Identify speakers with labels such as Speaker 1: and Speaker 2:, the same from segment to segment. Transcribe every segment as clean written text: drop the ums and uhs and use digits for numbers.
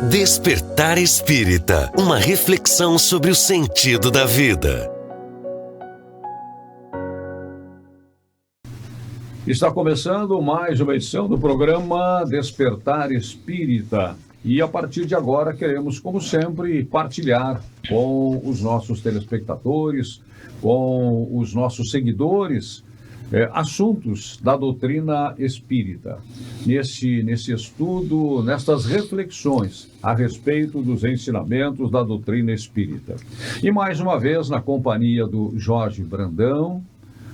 Speaker 1: Despertar Espírita, uma reflexão sobre o sentido da vida.
Speaker 2: Está começando mais uma edição do programa Despertar Espírita. E a partir de agora queremos, como sempre, partilhar com os nossos telespectadores, com os nossos seguidores, assuntos da doutrina espírita. Nesse estudo, nestas reflexões a respeito dos ensinamentos da doutrina espírita. E mais uma vez na companhia do Jorge Brandão,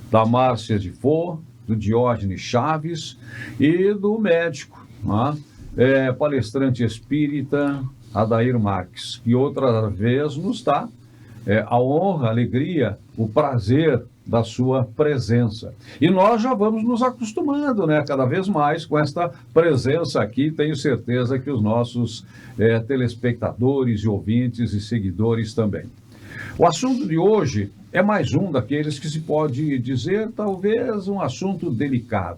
Speaker 2: da Márcia de Faux, do Diógenes Chaves e do médico, palestrante espírita Adair Marques, que outra vez nos dá a honra, a alegria, o prazer da sua presença. E nós já vamos nos acostumando, cada vez mais com esta presença aqui. Tenho certeza que os nossos telespectadores e ouvintes e seguidores também. O assunto de hoje é mais um daqueles que se pode dizer, talvez, um assunto delicado,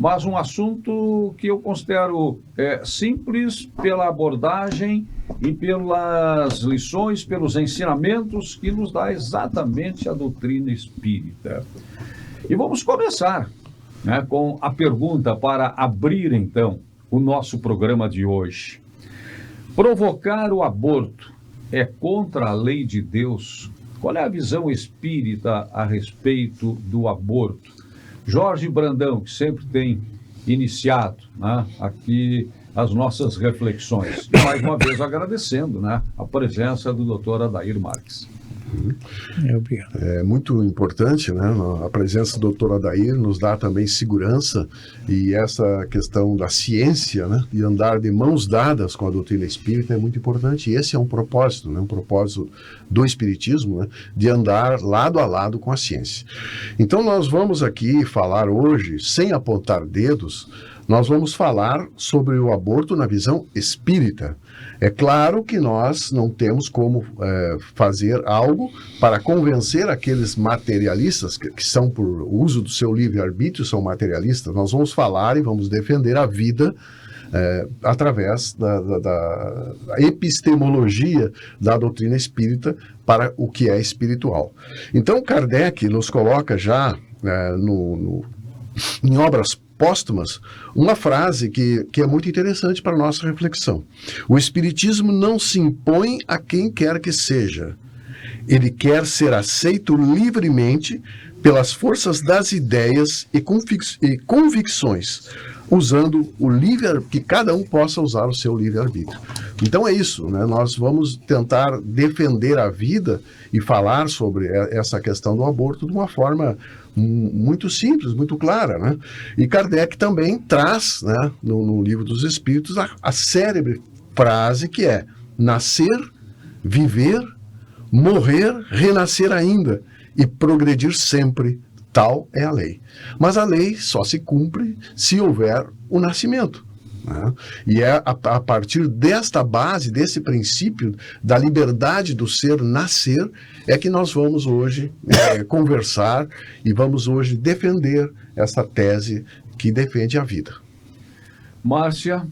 Speaker 2: mas um assunto que eu considero simples pela abordagem e pelas lições, pelos ensinamentos que nos dá exatamente a doutrina espírita. E vamos começar com a pergunta para abrir, então, o nosso programa de hoje. Provocar o aborto é contra a lei de Deus? Qual é a visão espírita a respeito do aborto? Jorge Brandão, que sempre tem iniciado aqui as nossas reflexões. E mais uma vez agradecendo a presença do doutor Adair Marques.
Speaker 3: Obrigado. É muito importante, a presença do Dr. Adair nos dá também segurança, e essa questão da ciência, de andar de mãos dadas com a doutrina espírita é muito importante, e esse é um propósito, um propósito do espiritismo, de andar lado a lado com a ciência. Então nós vamos aqui falar hoje, sem apontar dedos, nós vamos falar sobre o aborto na visão espírita. É claro que nós não temos como fazer algo para convencer aqueles materialistas, que são, por uso do seu livre-arbítrio, são materialistas. Nós vamos falar e vamos defender a vida através da epistemologia da doutrina espírita para o que é espiritual. Então, Kardec nos coloca já em obras póstumas, uma frase que é muito interessante para a nossa reflexão. O Espiritismo não se impõe a quem quer que seja. Ele quer ser aceito livremente pelas forças das ideias e convicções, usando o que cada um possa usar o seu livre-arbítrio. Então é isso, nós vamos tentar defender a vida e falar sobre essa questão do aborto de uma forma muito simples, muito clara, E Kardec também traz, no Livro dos Espíritos, a célebre frase que é: nascer, viver, morrer, renascer ainda e progredir sempre, tal é a lei. Mas a lei só se cumpre se houver o nascimento. E é a partir desta base, desse princípio da liberdade do ser nascer, é que nós vamos hoje conversar e vamos hoje defender essa tese que defende a vida.
Speaker 2: Márcia?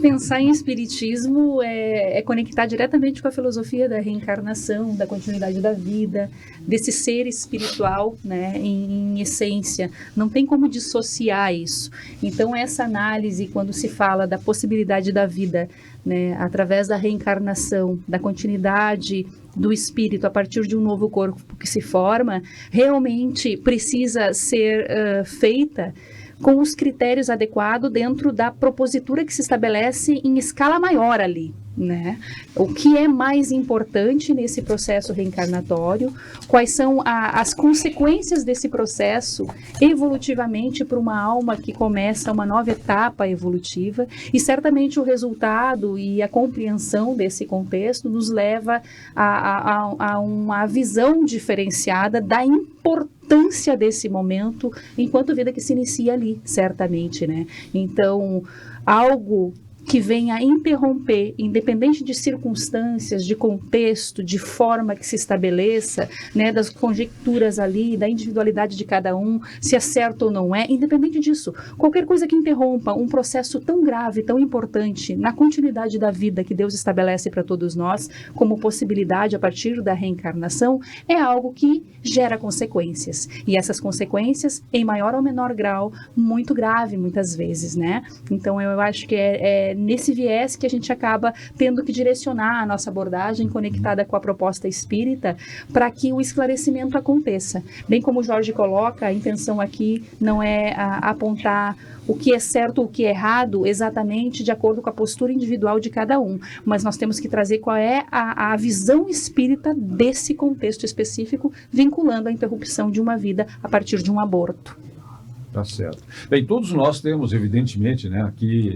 Speaker 4: Pensar em espiritismo é conectar diretamente com a filosofia da reencarnação, da continuidade da vida, desse ser espiritual, em essência. Não tem como dissociar isso. Então, essa análise, quando se fala da possibilidade da vida, através da reencarnação, da continuidade do espírito a partir de um novo corpo que se forma, realmente precisa ser feita com os critérios adequados dentro da propositura que se estabelece em escala maior ali, O que é mais importante nesse processo reencarnatório, quais são as consequências desse processo evolutivamente para uma alma que começa uma nova etapa evolutiva, e certamente o resultado e a compreensão desse contexto nos leva a uma visão diferenciada da importância desse momento enquanto vida que se inicia ali, certamente, Então, algo que venha interromper, independente de circunstâncias, de contexto, de forma que se estabeleça, né, das conjecturas ali, da individualidade de cada um, se é certo ou não é, independente disso, qualquer coisa que interrompa um processo tão grave, tão importante na continuidade da vida que Deus estabelece para todos nós, como possibilidade a partir da reencarnação, é algo que gera consequências. E essas consequências, em maior ou menor grau, muito grave muitas vezes, né? Então eu acho que é nesse viés que a gente acaba tendo que direcionar a nossa abordagem conectada com a proposta espírita para que o esclarecimento aconteça. Bem como o Jorge coloca, a intenção aqui não é apontar o que é certo ou o que é errado exatamente de acordo com a postura individual de cada um, mas nós temos que trazer qual é a visão espírita desse contexto específico, vinculando a interrupção de uma vida a partir de um aborto.
Speaker 2: Tá certo. Bem, todos nós temos, evidentemente, né, aqui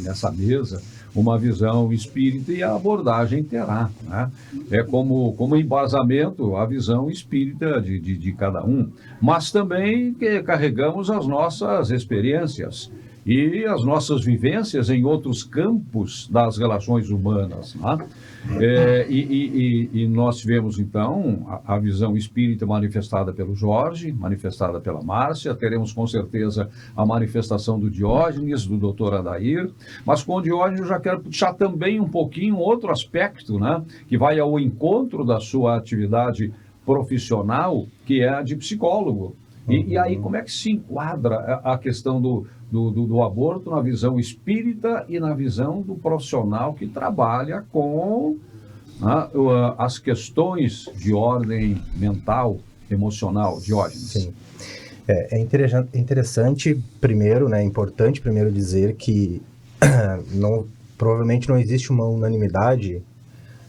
Speaker 2: nessa mesa, uma visão espírita e a abordagem terá, né? É como embasamento a visão espírita de cada um, mas também carregamos as nossas experiências e as nossas vivências em outros campos das relações humanas, né? E nós tivemos, então, a visão espírita manifestada pelo Jorge, manifestada pela Márcia, teremos com certeza a manifestação do Diógenes, do Dr. Adair, mas com o Diógenes eu já quero puxar também um pouquinho outro aspecto, né, que vai ao encontro da sua atividade profissional, que é a de psicólogo. E aí, como é que se enquadra a questão do aborto na visão espírita e na visão do profissional que trabalha com as questões de ordem mental, emocional, Diógenes?
Speaker 5: Sim. É interessante primeiro, né, é importante primeiro dizer que provavelmente não existe uma unanimidade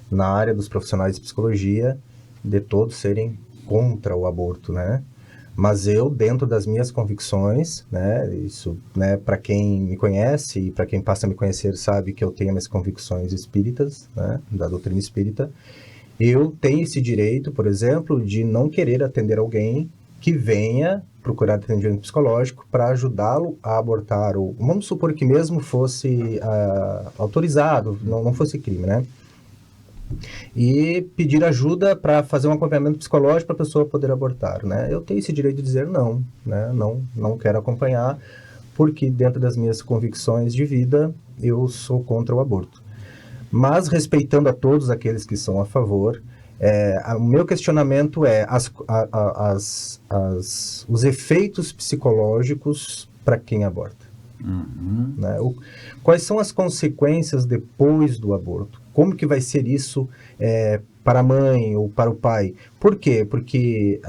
Speaker 5: na área dos profissionais de psicologia de todos serem contra o aborto, né? Mas eu, dentro das minhas convicções, né, isso, né, para quem me conhece e para quem passa a me conhecer sabe que eu tenho minhas convicções espíritas, né, da doutrina espírita, eu tenho esse direito, por exemplo, de não querer atender alguém que venha procurar atendimento psicológico para ajudá-lo a abortar, ou vamos supor que mesmo fosse autorizado, não fosse crime, né? E pedir ajuda para fazer um acompanhamento psicológico para a pessoa poder abortar, né? Eu tenho esse direito de dizer não, né? Não quero acompanhar, porque dentro das minhas convicções de vida, eu sou contra o aborto. Mas respeitando a todos aqueles que são a favor, o meu questionamento é os efeitos psicológicos para quem aborta.
Speaker 2: Uhum.
Speaker 5: Né? Quais são as consequências depois do aborto? Como que vai ser isso para a mãe ou para o pai? Por quê? Porque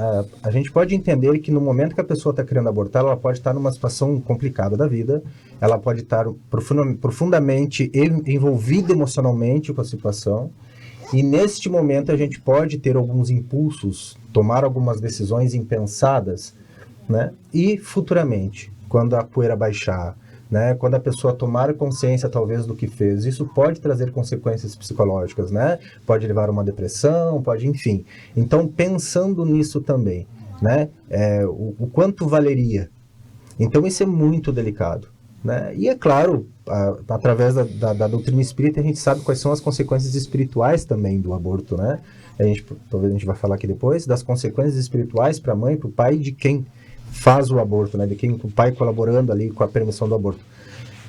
Speaker 5: a gente pode entender que no momento que a pessoa está querendo abortar, ela pode estar numa situação complicada da vida, ela pode estar profundamente envolvida emocionalmente com a situação, e neste momento a gente pode ter alguns impulsos, tomar algumas decisões impensadas, né? E futuramente, quando a poeira baixar, né, quando a pessoa tomar consciência talvez do que fez, isso pode trazer consequências psicológicas, né? Pode levar a uma depressão, enfim. Então, pensando nisso também, né, o quanto valeria. Então, isso é muito delicado, né? E é claro, através da doutrina espírita, a gente sabe quais são as consequências espirituais também do aborto, né? Talvez a gente vai falar aqui depois, das consequências espirituais para a mãe, para o pai, de quem faz o aborto, né, de quem o pai colaborando ali com a permissão do aborto.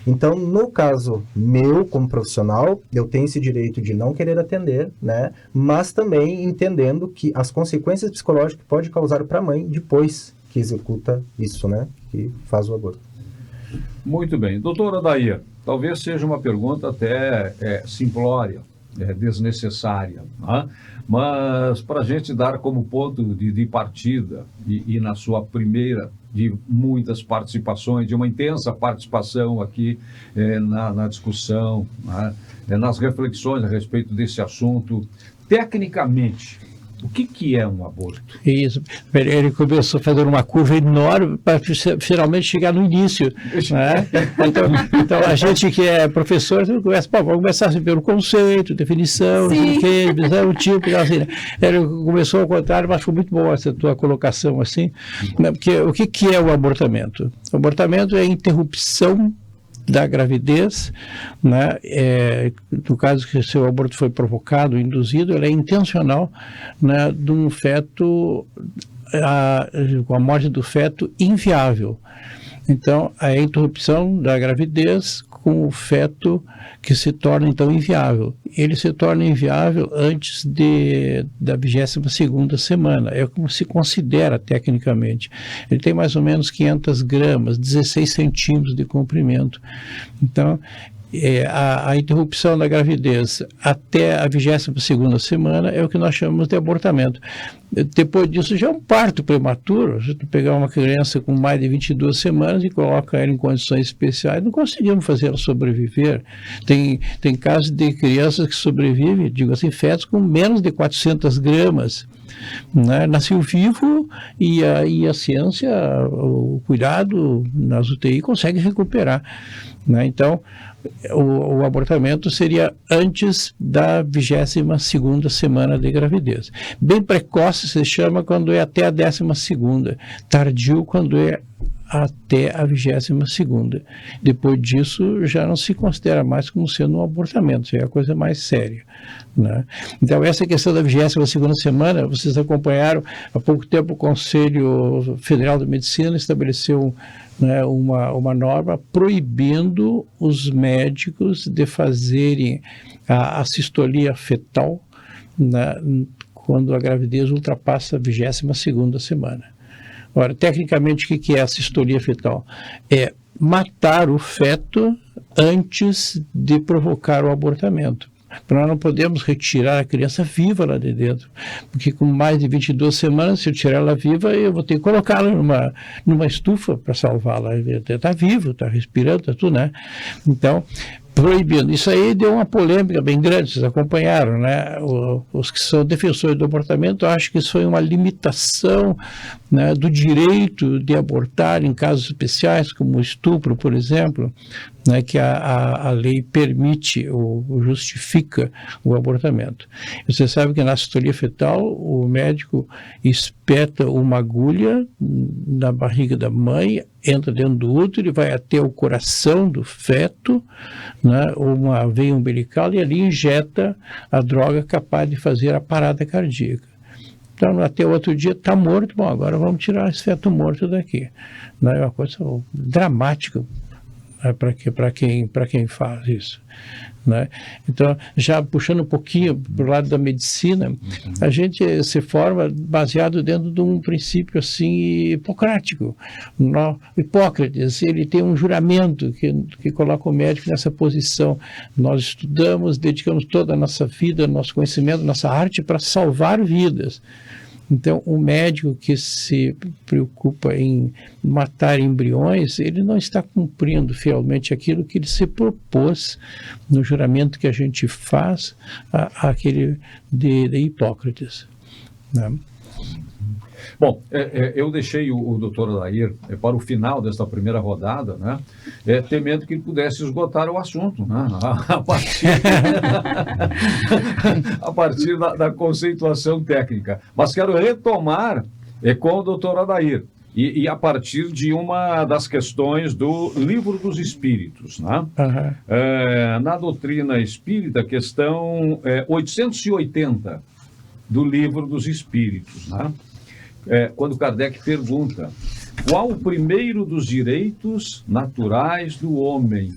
Speaker 5: Então, no caso meu, como profissional, eu tenho esse direito de não querer atender, né, mas também entendendo que as consequências psicológicas que pode causar para a mãe depois que executa isso, né, que faz o aborto.
Speaker 2: Muito bem. Doutora Adair, talvez seja uma pergunta até simplória, desnecessária, né? Mas para a gente dar como ponto de partida e na sua primeira de muitas participações, de uma intensa participação aqui na discussão, né? Nas reflexões a respeito desse assunto, tecnicamente, o que é um aborto?
Speaker 6: Isso. Ele começou fazendo uma curva enorme para finalmente chegar no início. Né? Então, a gente que é professor, vamos começar pelo conceito, definição, o tipo, assim, né? Ele começou ao contrário, mas foi muito boa essa tua colocação, assim, né? Porque o que é o abortamento? O abortamento é a interrupção da gravidez, né, no caso que o seu aborto foi provocado, induzido, ela é intencional, né, de um feto, com a morte do feto inviável. Então, a interrupção da gravidez com o feto que se torna, então, inviável. Ele se torna inviável antes da 22ª semana. É como se considera tecnicamente. Ele tem mais ou menos 500 gramas, 16 centímetros de comprimento. Então, a interrupção da gravidez até a 22ª semana é o que nós chamamos de abortamento. Depois disso já é um parto prematuro. Se tu pegar uma criança com mais de 22 semanas e coloca ela em condições especiais, não conseguimos fazer ela sobreviver. Tem casos de crianças que sobrevivem, digo assim, fetos com menos de 400 gramas. Né? Nasceu vivo e a ciência, o cuidado nas UTI consegue recuperar. Né? Então, o abortamento seria antes da 22ª semana de gravidez. Bem precoce se chama quando é até a 12ª. Tardio quando é até a 22ª. Depois disso, já não se considera mais como sendo um abortamento, isso é a coisa mais séria. Né? Então, essa questão da 22ª semana, vocês acompanharam, há pouco tempo o Conselho Federal de Medicina estabeleceu, né, uma norma proibindo os médicos de fazerem a sistolia fetal, né, quando a gravidez ultrapassa a 22ª semana. Ora, tecnicamente, o que é a sistolia fetal? É matar o feto antes de provocar o abortamento. Nós não podemos retirar a criança viva lá de dentro, porque com mais de 22 semanas, se eu tirar ela viva, eu vou ter que colocá-la numa estufa para salvá-la. Está vivo, está respirando, está tudo, né? Então, proibindo. Isso aí deu uma polêmica bem grande, vocês acompanharam, né? Os que são defensores do abortamento acham que isso foi uma limitação, né, do direito de abortar em casos especiais, como o estupro, por exemplo, né, que a lei permite ou justifica o abortamento. Você sabe que na sistolia fetal o médico espeta uma agulha na barriga da mãe, entra dentro do útero e vai até o coração do feto, né, uma veia umbilical, e ali injeta a droga capaz de fazer a parada cardíaca. Então, até o outro dia está morto, bom, agora vamos tirar esse feto morto daqui. Não é uma coisa dramática, né, para quem faz isso. Né? Então, já puxando um pouquinho para o lado da medicina, a gente se forma baseado dentro de um princípio assim hipocrático. Hipócrates, ele tem um juramento que coloca o médico nessa posição. Nós estudamos, dedicamos toda a nossa vida, nosso conhecimento, nossa arte para salvar vidas. Então, o médico que se preocupa em matar embriões, ele não está cumprindo fielmente aquilo que ele se propôs no juramento que a gente faz, aquele de Hipócrates. Né?
Speaker 2: Bom, eu deixei o doutor Adair para o final desta primeira rodada, né, temendo que ele pudesse esgotar o assunto, né, a partir da conceituação técnica. Mas quero retomar com o doutor Adair, e a partir de uma das questões do Livro dos Espíritos. Né? Na doutrina espírita, questão 880 do Livro dos Espíritos, né? Quando Kardec pergunta: qual o primeiro dos direitos naturais do homem?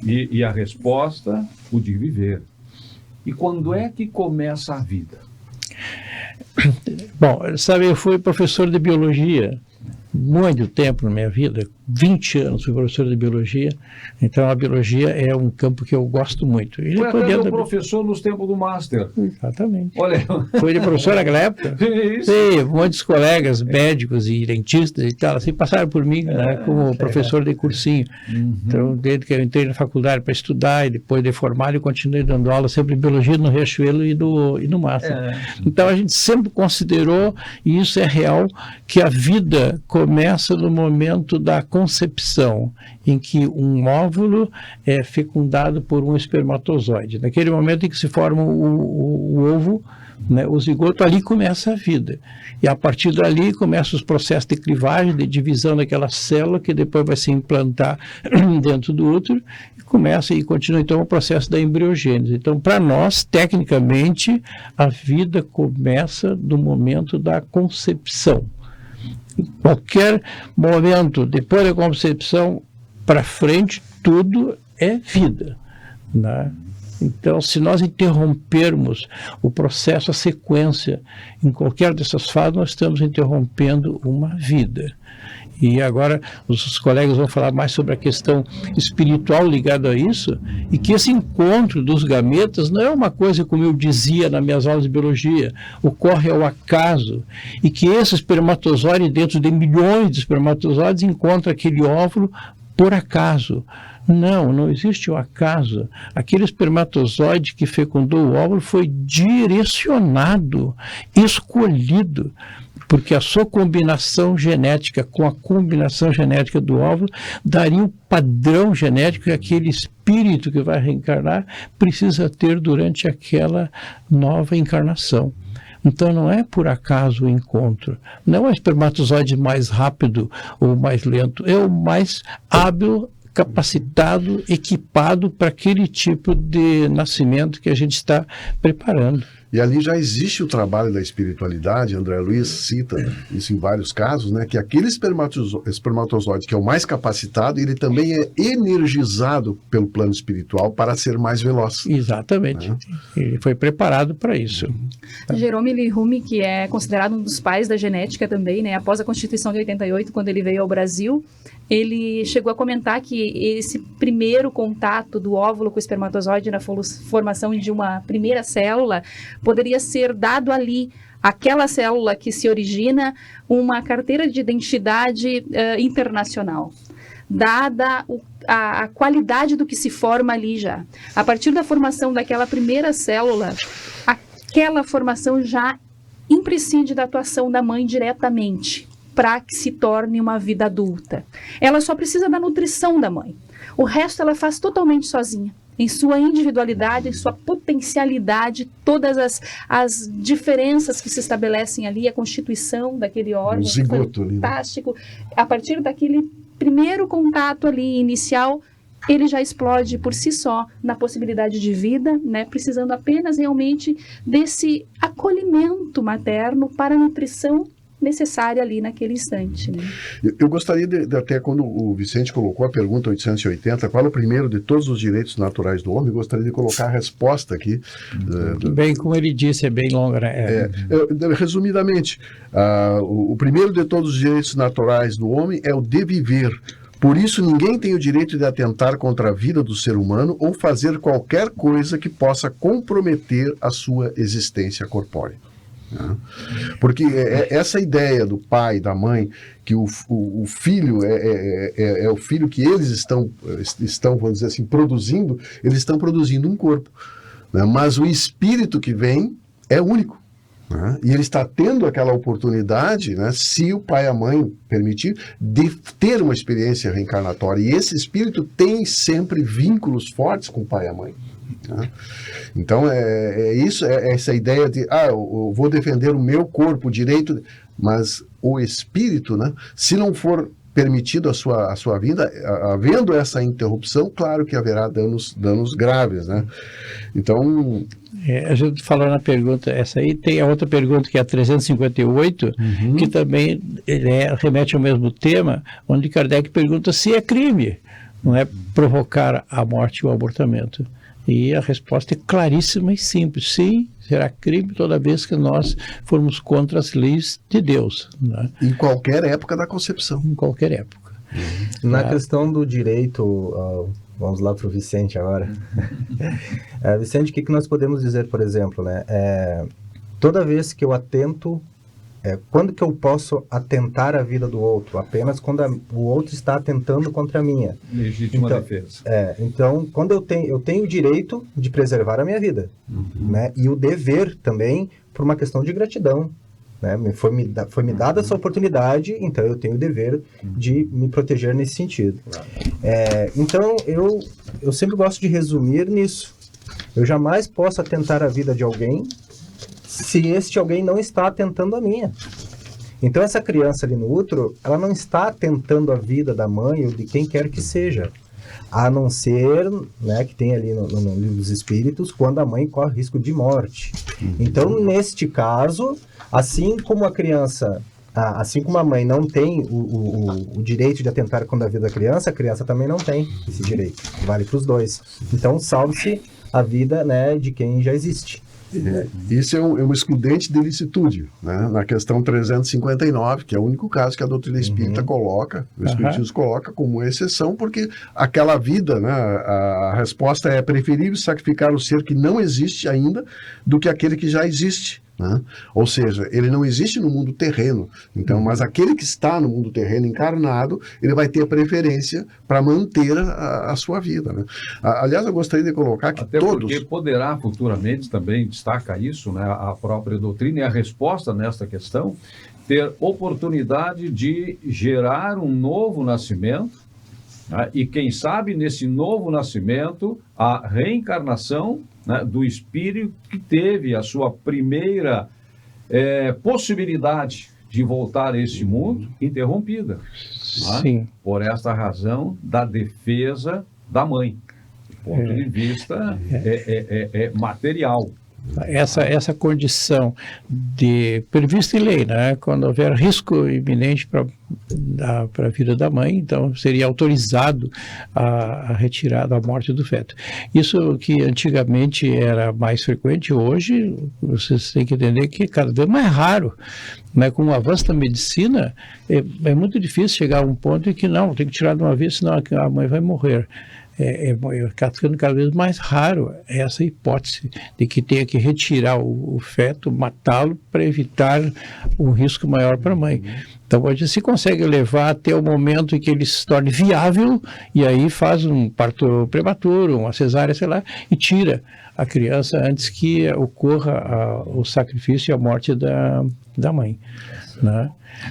Speaker 2: E a resposta: o de viver. E quando é que começa a vida?
Speaker 6: Bom, sabe, eu fui professor de biologia muito tempo na minha vida, 20 anos fui professor de biologia, então a biologia é um campo que eu gosto muito. E
Speaker 2: foi até meu professor nos tempos do Master.
Speaker 6: Exatamente.
Speaker 2: Olha.
Speaker 6: Foi de professor naquela época?
Speaker 2: Isso.
Speaker 6: Sim, muitos colegas, médicos e dentistas e tal, assim, passaram por mim, né, como professor de cursinho. Então, desde que eu entrei na faculdade para estudar e depois de formado, eu continuei dando aula sempre em biologia no Riachuelo e no Master. Então, a gente sempre considerou, e isso é real, que a vida começa no momento da concepção, em que um óvulo é fecundado por um espermatozoide. Naquele momento em que se forma o ovo, né? O zigoto, ali começa a vida. E a partir dali começam os processos de clivagem, de divisão daquela célula, que depois vai se implantar dentro do útero, e começa e continua então o processo da embriogênese. Então, para nós, tecnicamente, a vida começa do momento da concepção. Em qualquer momento, depois da concepção para frente, tudo é vida, né? Então, se nós interrompermos o processo, a sequência, em qualquer dessas fases, nós estamos interrompendo uma vida. E agora os colegas vão falar mais sobre a questão espiritual ligada a isso, e que esse encontro dos gametas não é uma coisa, como eu dizia nas minhas aulas de biologia, ocorre ao acaso, e que esse espermatozoide, dentro de milhões de espermatozoides, encontra aquele óvulo por acaso. Não existe o acaso. Aquele espermatozoide que fecundou o óvulo foi direcionado, escolhido, porque a sua combinação genética com a combinação genética do óvulo daria o padrão genético que aquele espírito que vai reencarnar precisa ter durante aquela nova encarnação. Então não é por acaso o encontro, não é o espermatozoide mais rápido ou mais lento, é o mais hábil, capacitado, equipado para aquele tipo de nascimento que a gente está preparando.
Speaker 3: E ali já existe o trabalho da espiritualidade, André Luiz cita isso em vários casos, né, que aquele espermatozoide que é o mais capacitado, ele também é energizado pelo plano espiritual para ser mais veloz.
Speaker 6: Exatamente. Ele foi preparado para isso.
Speaker 4: Jerome Lee-Rumi, que é considerado um dos pais da genética também, né, após a Constituição de 88, quando ele veio ao Brasil, ele chegou a comentar que esse primeiro contato do óvulo com o espermatozoide na formação de uma primeira célula poderia ser dado ali, aquela célula que se origina, uma carteira de identidade internacional, dada a qualidade do que se forma ali já. A partir da formação daquela primeira célula, aquela formação já imprescinde da atuação da mãe diretamente, para que se torne uma vida adulta. Ela só precisa da nutrição da mãe. O resto ela faz totalmente sozinha, em sua individualidade, em sua potencialidade, todas as diferenças que se estabelecem ali, a constituição daquele órgão,
Speaker 3: zigoto,
Speaker 4: fantástico. A partir daquele primeiro contato ali inicial, ele já explode por si só na possibilidade de vida, né, precisando apenas realmente desse acolhimento materno para a nutrição necessária ali naquele instante. Né?
Speaker 3: Eu gostaria de, até quando o Vicente colocou a pergunta 880, qual é o primeiro de todos os direitos naturais do homem, eu gostaria de colocar a resposta aqui.
Speaker 6: Bem, como ele disse, é bem longa. Né?
Speaker 3: Resumidamente, o primeiro de todos os direitos naturais do homem é o de viver. Por isso, ninguém tem o direito de atentar contra a vida do ser humano ou fazer qualquer coisa que possa comprometer a sua existência corpórea. Porque essa ideia do pai, da mãe, que o filho é o filho que eles estão, vamos dizer assim, produzindo, eles estão produzindo um corpo, né? Mas o espírito que vem é único, né? E ele está tendo aquela oportunidade, né, se o pai e a mãe permitir, de ter uma experiência reencarnatória, e esse espírito tem sempre vínculos fortes com o pai e a mãe. Então essa ideia de eu vou defender o meu corpo, o direito, mas o espírito, né, se não for permitido a sua vida, havendo essa interrupção, claro que haverá danos graves, né? Então
Speaker 6: a gente falou na pergunta, essa aí tem a outra pergunta que é a 358, que também remete ao mesmo tema, onde Kardec pergunta se é crime, não é, provocar a morte ou o abortamento. E a resposta é claríssima e simples. Sim, será crime toda vez que nós formos contra as leis de Deus. Né?
Speaker 3: Em qualquer época da concepção.
Speaker 6: Em qualquer época.
Speaker 5: Na questão do direito, vamos lá para o Vicente agora. Vicente, o que nós podemos dizer, por exemplo, né? Toda vez que eu atento, quando que eu posso atentar à vida do outro? Apenas quando o outro está atentando contra a minha.
Speaker 2: Legítima defesa.
Speaker 5: Então, quando eu tenho o direito de preservar a minha vida, né? E o dever também, por uma questão de gratidão. Né? Foi me dada essa oportunidade, então eu tenho o dever de me proteger nesse sentido. Então, eu sempre gosto de resumir nisso. Eu jamais posso atentar à vida de alguém se este alguém não está atentando a minha. Então essa criança ali no útero, ela não está atentando a vida da mãe ou de quem quer que seja, a não ser, né, que tem ali no livro dos espíritos, quando a mãe corre risco de morte. Então, neste caso, assim como a criança, assim como a mãe não tem o direito de atentar contra a vida da criança, a criança também não tem esse direito. Vale para os dois. Então, salve-se a vida, né, de quem já existe.
Speaker 3: Isso é um excludente de ilicitude, né? Na questão 359, que é o único caso que a doutrina espírita coloca, o espiritismo coloca como exceção, porque aquela vida, né, a resposta é preferível sacrificar o ser que não existe ainda do que aquele que já existe. Né? Ou seja, ele não existe no mundo terreno, então, mas aquele que está no mundo terreno encarnado, ele vai ter a preferência para manter a sua vida. Né? Aliás, eu gostaria de colocar que
Speaker 2: até
Speaker 3: todos...
Speaker 2: porque poderá futuramente, também destaca isso, né, a própria doutrina e a resposta nesta questão, ter oportunidade de gerar um novo nascimento, né, e quem sabe nesse novo nascimento a reencarnação, né, do espírito que teve a sua primeira possibilidade de voltar a este mundo interrompida.
Speaker 6: Sim.
Speaker 2: Né, por esta razão da defesa da mãe, do ponto de vista material.
Speaker 6: Essa condição prevista em lei, né? Quando houver risco iminente para a vida da mãe, então seria autorizado a retirada, a morte do feto. Isso que antigamente era mais frequente, hoje vocês têm que entender que cada vez mais raro. Mas com o avanço da medicina, é muito difícil chegar a um ponto em que não, tem que tirar de uma vez, senão a mãe vai morrer. Está ficando cada vez mais raro essa hipótese de que tenha que retirar o feto, matá-lo para evitar um risco maior para a mãe. Então, hoje se consegue levar até o momento em que ele se torne viável e aí faz um parto prematuro, uma cesárea, sei lá, e tira a criança antes que ocorra o sacrifício e a morte da mãe. Né?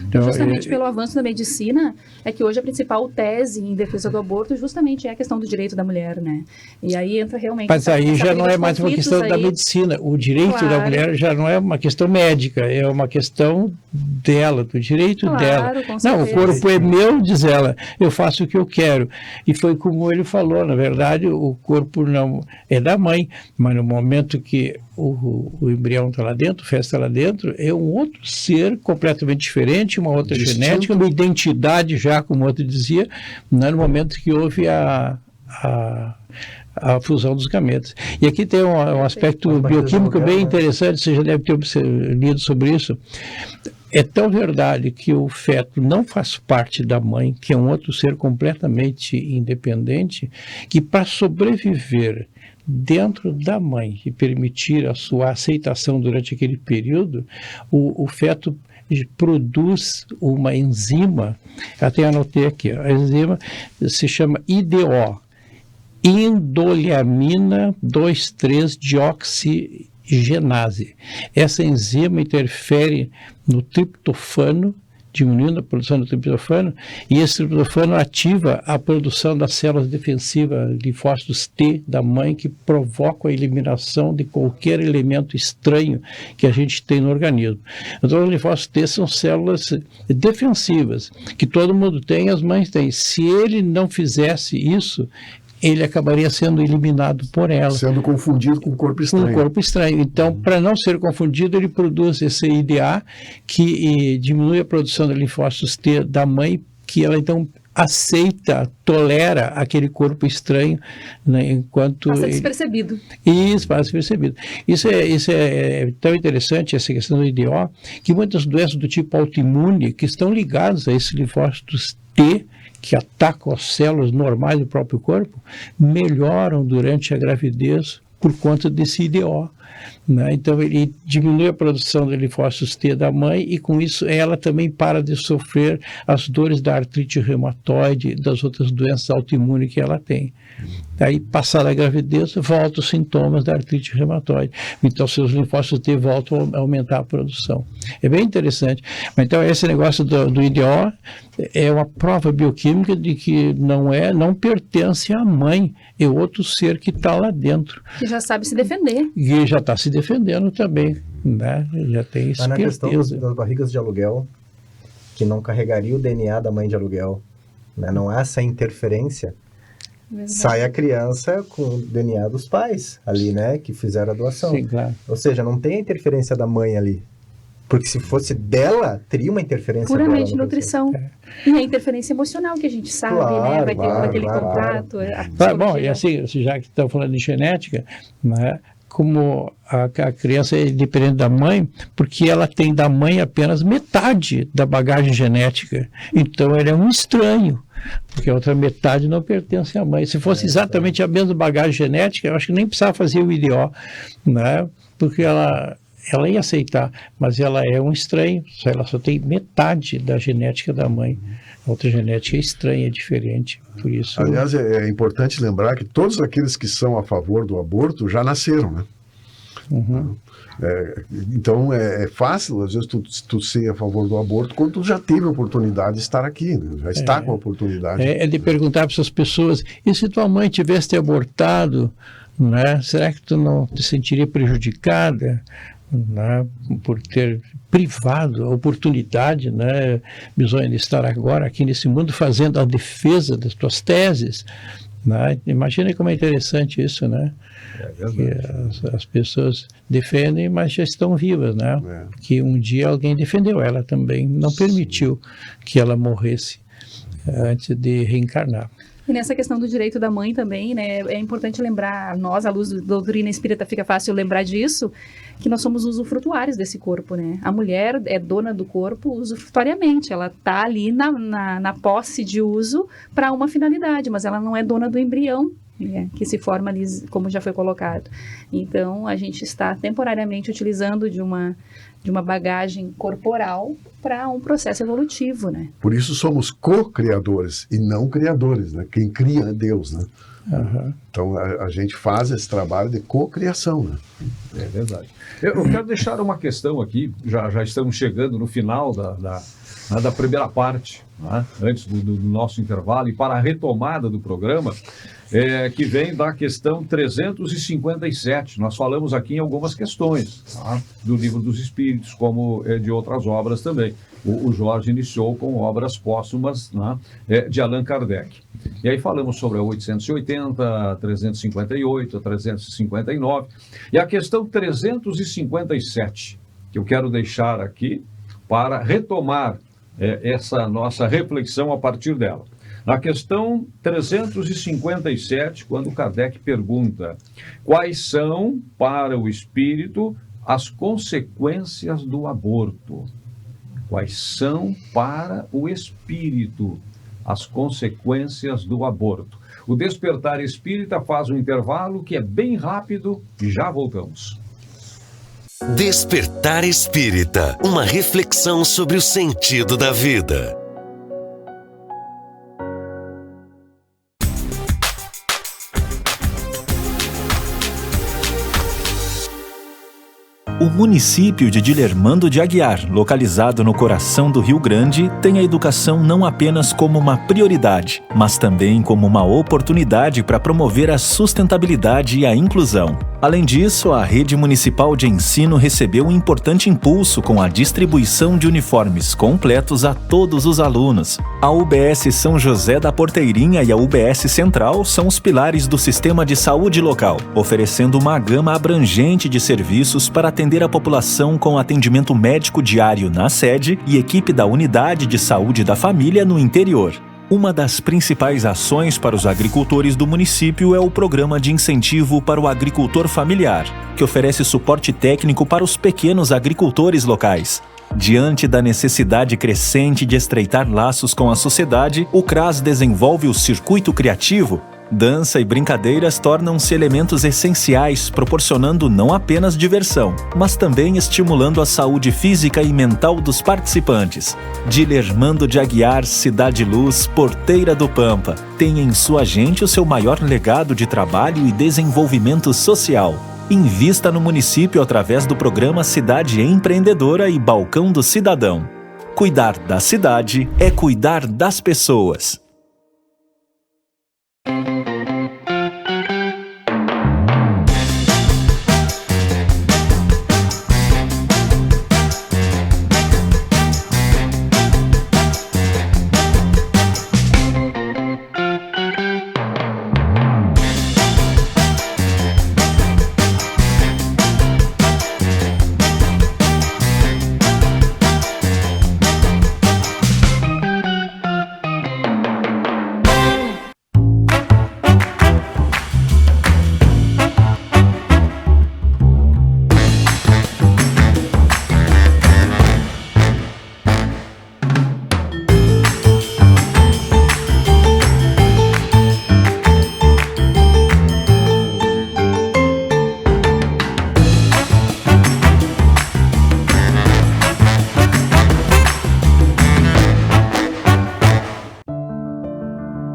Speaker 6: Então,
Speaker 4: justamente pelo avanço da medicina, é que hoje a principal tese em defesa do aborto justamente é a questão do direito da mulher, né? E aí entra realmente...
Speaker 6: Mas aí já não é mais uma questão da medicina. O direito da mulher já não é uma questão médica, é uma questão dela, do direito dela. Não, o corpo é meu, diz ela, eu faço o que eu quero. E foi como ele falou, na verdade, o corpo não é da mãe, mas no momento que o embrião está lá dentro, o feto está lá dentro, é um outro ser completamente diferente, uma outra genética, uma identidade já, como o outro dizia, né, no momento que houve a fusão dos gametas. E aqui tem um aspecto bioquímico bem interessante, você já deve ter lido sobre isso. É tão verdade que o feto não faz parte da mãe, que é um outro ser completamente independente, que para sobreviver dentro da mãe e permitir a sua aceitação durante aquele período, o feto produz uma enzima, até anotei aqui, a enzima se chama IDO, indoliamina 2,3-dioxigenase. Essa enzima interfere no triptofano, diminuindo a produção do triptofano, e esse triptofano ativa a produção das células defensivas, linfócitos T da mãe, que provocam a eliminação de qualquer elemento estranho que a gente tem no organismo. Então, os linfócitos T são células defensivas, que todo mundo tem, as mães têm. Se ele não fizesse isso, ele acabaria sendo eliminado por ela.
Speaker 3: Sendo confundido com o corpo estranho.
Speaker 6: Com o corpo estranho. Então, para não ser confundido, ele produz esse IDA, que diminui a produção de linfócitos T da mãe, que ela então aceita, tolera aquele corpo estranho, né, enquanto...
Speaker 4: Passa despercebido.
Speaker 6: Isso, passa despercebido. Isso é tão interessante, essa questão do IDO, que muitas doenças do tipo autoimune, que estão ligadas a esses linfócitos T, que atacam as células normais do próprio corpo, melhoram durante a gravidez por conta desse IDO. Né? Então, ele diminui a produção de linfócitos T da mãe e, com isso, ela também para de sofrer as dores da artrite reumatoide e das outras doenças autoimunes que ela tem. Aí, passada a gravidez, voltam os sintomas da artrite reumatoide. Então, seus linfócitos T voltam a aumentar a produção. É bem interessante. Mas, então, esse negócio do IDO é uma prova bioquímica de que não pertence à mãe, é outro ser que está lá dentro.
Speaker 4: Que já sabe se defender.
Speaker 6: E já está se defendendo também, né? Já tem
Speaker 5: Mas na questão
Speaker 6: esperteza.
Speaker 5: das barrigas de aluguel, que não carregaria o DNA da mãe de aluguel, né? Não há essa interferência,
Speaker 4: Verdade.
Speaker 5: sai a criança com o DNA dos pais ali, né? Que fizeram a doação.
Speaker 6: Sim, claro.
Speaker 5: Ou seja, não tem a interferência da mãe ali. Porque se fosse dela, teria uma interferência
Speaker 4: Puramente
Speaker 5: dela no
Speaker 4: nutrição. E a interferência emocional que a gente sabe,
Speaker 5: Claro,
Speaker 4: né? Vai ter
Speaker 5: claro,
Speaker 4: aquele
Speaker 5: claro.
Speaker 4: contato.
Speaker 6: Bom, e assim, já que estamos falando de genética, né, como a criança é dependente da mãe, porque ela tem da mãe apenas metade da bagagem genética. Então, ele é um estranho, porque a outra metade não pertence à mãe. Se fosse exatamente a mesma bagagem genética, eu acho que nem precisava fazer o IDO, né, porque ela ia aceitar, mas ela é um estranho, ela só tem metade da genética da mãe. A outra genética é estranha, é diferente, por isso...
Speaker 3: Aliás, é importante lembrar que todos aqueles que são a favor do aborto já nasceram, né?
Speaker 6: Uhum.
Speaker 3: Então, é fácil, às vezes, tu ser a favor do aborto quando tu já teve a oportunidade de estar aqui, né? Já está com a oportunidade.
Speaker 6: É de perguntar para essas pessoas, e se tua mãe tivesse te abortado, né, será que tu não te sentiria prejudicada? Né, por ter privado a oportunidade, né, Bisonha, de estar agora aqui nesse mundo fazendo a defesa das tuas teses, né? Imagina como é interessante isso, né? Que as pessoas defendem, mas já estão vivas, né? Que um dia alguém defendeu ela também, não permitiu que ela morresse antes de reencarnar.
Speaker 4: E nessa questão do direito da mãe também, né, é importante lembrar, nós, à luz da doutrina espírita, fica fácil lembrar disso, que nós somos usufrutuários desse corpo, né? A mulher é dona do corpo usufrutuariamente, ela está ali na posse de uso para uma finalidade, mas ela não é dona do embrião, né, que se forma ali, como já foi colocado. Então, a gente está temporariamente utilizando de uma bagagem corporal para um processo evolutivo, né?
Speaker 3: Por isso somos co-criadores e não criadores, né? Quem cria é Deus, né?
Speaker 6: Uhum.
Speaker 3: Então a gente faz esse trabalho de co-criação, né?
Speaker 2: É verdade. Eu quero deixar uma questão aqui, já estamos chegando no final da primeira parte, né? Antes do nosso intervalo, e para a retomada do programa, que vem da questão 357. Nós falamos aqui em algumas questões, tá? Do Livro dos Espíritos, como de outras obras também. O Jorge iniciou com obras póstumas, né, de Allan Kardec. E aí falamos sobre a 880, a 358, a 359. E a questão 357, que eu quero deixar aqui para retomar essa nossa reflexão a partir dela. Na questão 357, quando Kardec pergunta quais são, para o espírito, as consequências do aborto. Quais são, para o espírito, as consequências do aborto? O Despertar Espírita faz um intervalo que é bem rápido e já voltamos.
Speaker 1: Despertar Espírita, uma reflexão sobre o sentido da vida.
Speaker 7: O município de Dilermando de Aguiar, localizado no coração do Rio Grande, tem a educação não apenas como uma prioridade, mas também como uma oportunidade para promover a sustentabilidade e a inclusão. Além disso, a rede municipal de ensino recebeu um importante impulso com a distribuição de uniformes completos a todos os alunos. A UBS São José da Porteirinha e a UBS Central são os pilares do sistema de saúde local, oferecendo uma gama abrangente de serviços para atender a população com atendimento médico diário na sede e equipe da Unidade de Saúde da Família no interior. Uma das principais ações para os agricultores do município é o Programa de Incentivo para o Agricultor Familiar, que oferece suporte técnico para os pequenos agricultores locais. Diante da necessidade crescente de estreitar laços com a sociedade, o CRAS desenvolve o Circuito Criativo. Dança e brincadeiras tornam-se elementos essenciais, proporcionando não apenas diversão, mas também estimulando a saúde física e mental dos participantes. Dilermando de Aguiar, Cidade Luz, Porteira do Pampa, tem em sua gente o seu maior legado de trabalho e desenvolvimento social. Invista no município através do programa Cidade Empreendedora e Balcão do Cidadão. Cuidar da cidade é cuidar das pessoas.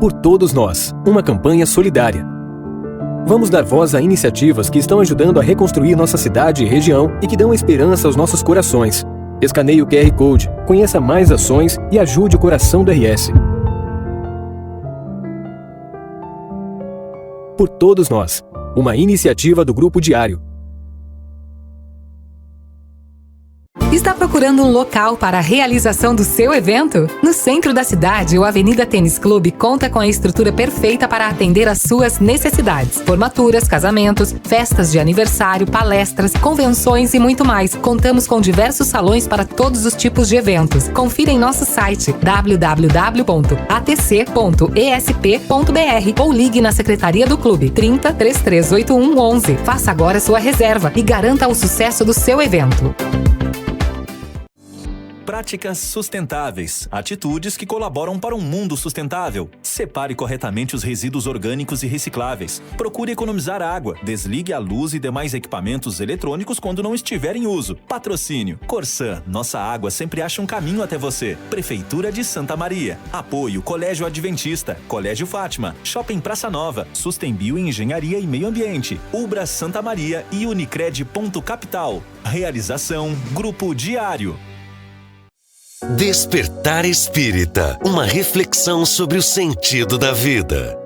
Speaker 8: Por Todos Nós, uma campanha solidária. Vamos dar voz a iniciativas que estão ajudando a reconstruir nossa cidade e região e que dão esperança aos nossos corações. Escaneie o QR Code, conheça mais ações e ajude o coração do RS. Por Todos Nós, uma iniciativa do Grupo Diário.
Speaker 9: Está procurando um local para a realização do seu evento? No centro da cidade, o Avenida Tênis Clube conta com a estrutura perfeita para atender às suas necessidades. Formaturas, casamentos, festas de aniversário, palestras, convenções e muito mais. Contamos com diversos salões para todos os tipos de eventos. Confira em nosso site www.atc.esp.br ou ligue na Secretaria do Clube 30 3381 11. Faça agora sua reserva e garanta o sucesso do seu evento.
Speaker 7: Práticas sustentáveis. Atitudes que colaboram para um mundo sustentável. Separe corretamente os resíduos orgânicos e recicláveis. Procure economizar água. Desligue a luz e demais equipamentos eletrônicos quando não estiver em uso. Patrocínio. Corsã. Nossa água sempre acha um caminho até você. Prefeitura de Santa Maria. Apoio Colégio Adventista. Colégio Fátima. Shopping Praça Nova. Sustenbio Engenharia e Meio Ambiente. Ubra Santa Maria e Unicred Ponto Capital. Realização Grupo Diário.
Speaker 1: Despertar Espírita, uma reflexão sobre o sentido da vida.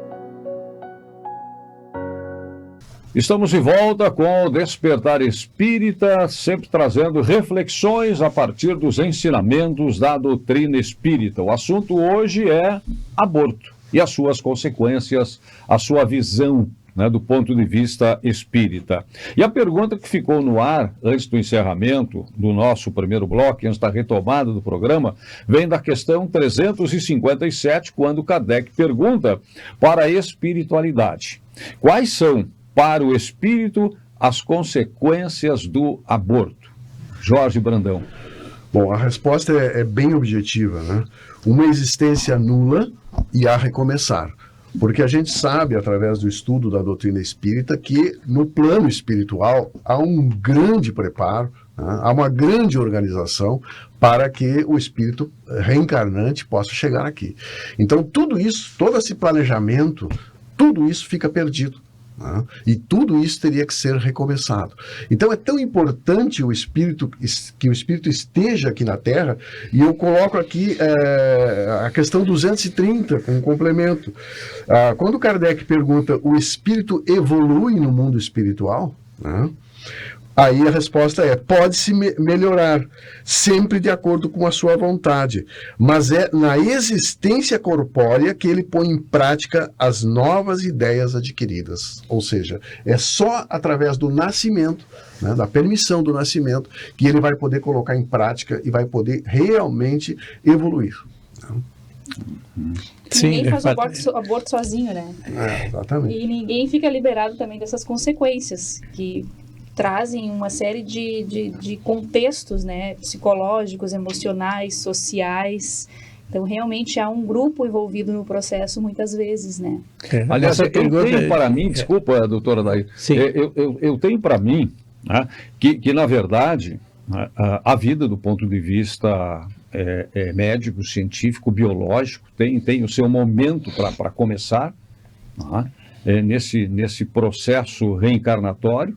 Speaker 2: Estamos de volta com o Despertar Espírita, sempre trazendo reflexões a partir dos ensinamentos da doutrina espírita. O assunto hoje é aborto e as suas consequências, a sua visão, né, do ponto de vista espírita. E a pergunta que ficou no ar antes do encerramento do nosso primeiro bloco, antes da retomada do programa, vem da questão 357, quando Kardec pergunta para a espiritualidade: quais são, para o espírito, as consequências do aborto? Jorge Brandão.
Speaker 3: Bom, a resposta é bem objetiva, né? Uma existência nula e a recomeçar. Porque a gente sabe, através do estudo da doutrina espírita, que no plano espiritual há um grande preparo, né? Há uma grande organização para que o espírito reencarnante possa chegar aqui. Então, tudo isso, todo esse planejamento, tudo isso fica perdido. E tudo isso teria que ser recomeçado. Então é tão importante que o Espírito esteja aqui na Terra, e eu coloco aqui a questão 230, com um complemento. Quando Kardec pergunta: o Espírito evolui no mundo espiritual? Aí a resposta é: pode-se melhorar, sempre de acordo com a sua vontade, mas é na existência corpórea que ele põe em prática as novas ideias adquiridas. Ou seja, é só através do nascimento, né, da permissão do nascimento, que ele vai poder colocar em prática e vai poder realmente evoluir.
Speaker 4: Ninguém faz aborto sozinho, né?
Speaker 3: Exatamente.
Speaker 4: E ninguém fica liberado também dessas consequências que trazem uma série de contextos, né, psicológicos, emocionais, sociais. Então, realmente há um grupo envolvido no processo muitas vezes, né?
Speaker 2: Aliás, eu tenho para mim, desculpa, doutora Daí, eu tenho para mim, né, que na verdade, a vida do ponto de vista médico, científico, biológico, tem o seu momento para começar, nesse processo reencarnatório,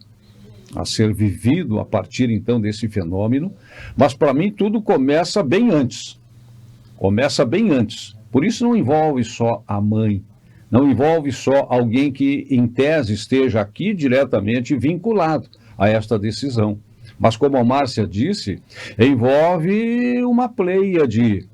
Speaker 2: a ser vivido a partir, então, desse fenômeno, mas, para mim, tudo começa bem antes. Começa bem antes. Por isso não envolve só a mãe, não envolve só alguém que, em tese, esteja aqui diretamente vinculado a esta decisão. Mas, como a Márcia disse, envolve uma pleiade,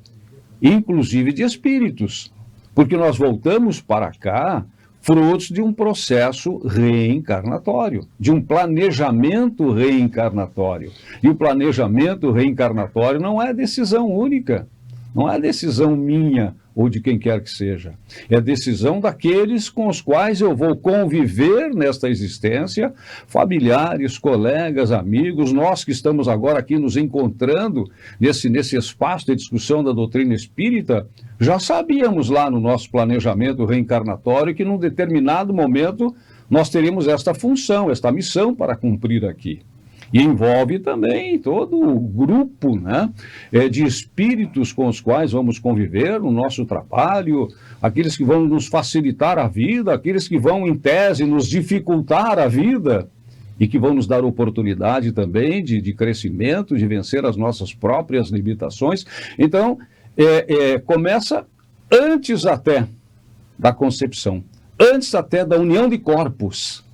Speaker 2: inclusive de espíritos, porque nós voltamos para cá frutos de um processo reencarnatório, de um planejamento reencarnatório. E o planejamento reencarnatório não é decisão única, não é decisão minha ou de quem quer que seja. É decisão daqueles com os quais eu vou conviver nesta existência, familiares, colegas, amigos, nós que estamos agora aqui nos encontrando nesse espaço de discussão da doutrina espírita. Já sabíamos lá no nosso planejamento reencarnatório que num determinado momento nós teríamos esta função, esta missão para cumprir aqui. E envolve também todo o grupo, né, de espíritos com os quais vamos conviver no nosso trabalho, aqueles que vão nos facilitar a vida, aqueles que vão, em tese, nos dificultar a vida e que vão nos dar oportunidade também de crescimento, de vencer as nossas próprias limitações. Então, começa antes até da concepção, antes até da união de corpos,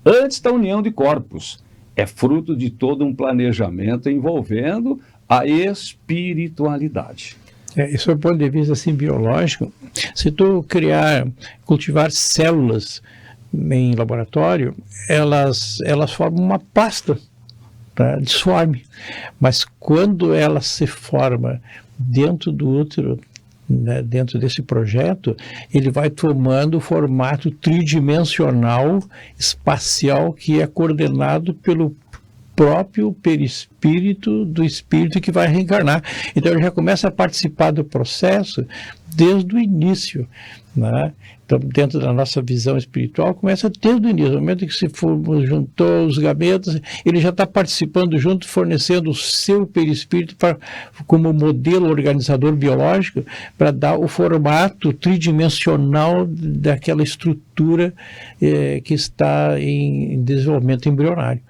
Speaker 2: antes da união de corpos. É fruto de todo um planejamento envolvendo a espiritualidade.
Speaker 6: Isso do ponto de vista assim, biológico, se tu cultivar células em laboratório, elas formam uma pasta, tá, disforme. Mas quando ela se forma dentro do útero, né, dentro desse projeto, ele vai tomando o formato tridimensional espacial que é coordenado pelo próprio perispírito do espírito que vai reencarnar. Então ele já começa a participar do processo desde o início, né? Então, dentro da nossa visão espiritual, começa desde o início. No momento em que se juntou os gametas, ele já está participando junto, fornecendo o seu perispírito como modelo organizador biológico para dar o formato tridimensional daquela estrutura que está em desenvolvimento embrionário,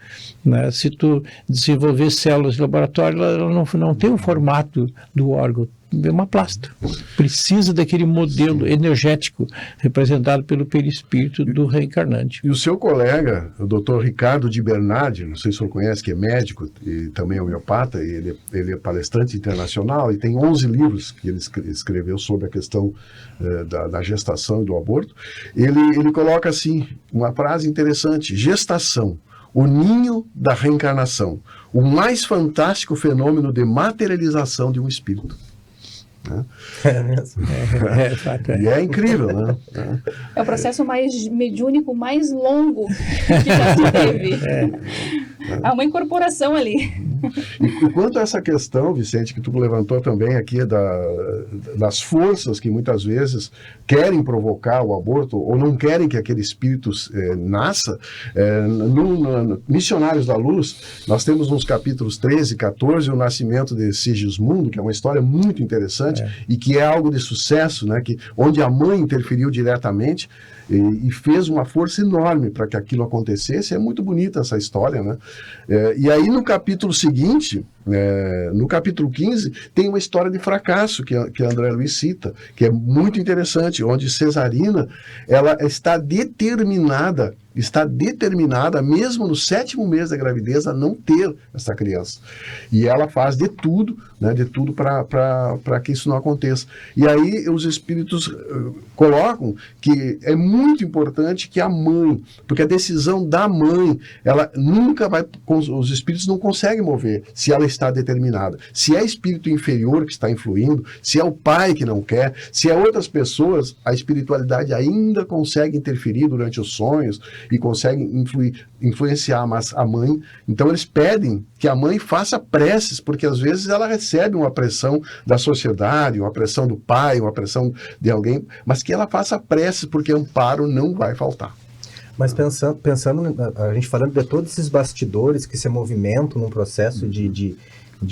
Speaker 6: né? Se tu desenvolver células de laboratório, ela não tem o formato do órgão, é uma plasta. Precisa daquele modelo energético representado pelo perispírito do reencarnante.
Speaker 3: E o seu colega, o Dr. Ricardo de Bernardi, não sei se o senhor conhece, que é médico e também é homeopata, e ele é palestrante internacional e tem 11 livros que ele escreveu sobre a questão da gestação e do aborto. Ele coloca assim, uma frase interessante: gestação, o ninho da reencarnação, o mais fantástico fenômeno de materialização de um espírito.
Speaker 5: É mesmo.
Speaker 3: E é incrível, né?
Speaker 4: É o processo mais mediúnico, mais longo que já se teve. Há uma incorporação ali.
Speaker 3: E quanto a essa questão, Vicente, que tu levantou também aqui das forças que muitas vezes querem provocar o aborto ou não querem que aquele espírito nasça, no Missionários da Luz, nós temos nos capítulos 13 e 14 o nascimento de Sigismundo, que é uma história muito interessante e que é algo de sucesso, né, onde a mãe interferiu diretamente e fez uma força enorme para que aquilo acontecesse. É muito bonita essa história, né? E aí no capítulo seguinte, no capítulo 15, tem uma história de fracasso que André Luiz cita, que é muito interessante, onde Cesarina, ela está determinada, mesmo no 7º mês da gravidez, a não ter essa criança. E ela faz de tudo, né, para que isso não aconteça. E aí os espíritos colocam que é muito importante que a mãe, porque a decisão da mãe, ela nunca vai, os espíritos não conseguem mover se ela está determinada. Se é espírito inferior que está influindo, se é o pai que não quer, se é outras pessoas, a espiritualidade ainda consegue interferir durante os sonhos e conseguem influenciar mas a mãe. Então eles pedem que a mãe faça preces, porque às vezes ela recebe uma pressão da sociedade, uma pressão do pai, uma pressão de alguém, mas que ela faça preces, porque amparo não vai faltar.
Speaker 5: Mas pensando, a gente falando de todos esses bastidores que se movimentam num processo de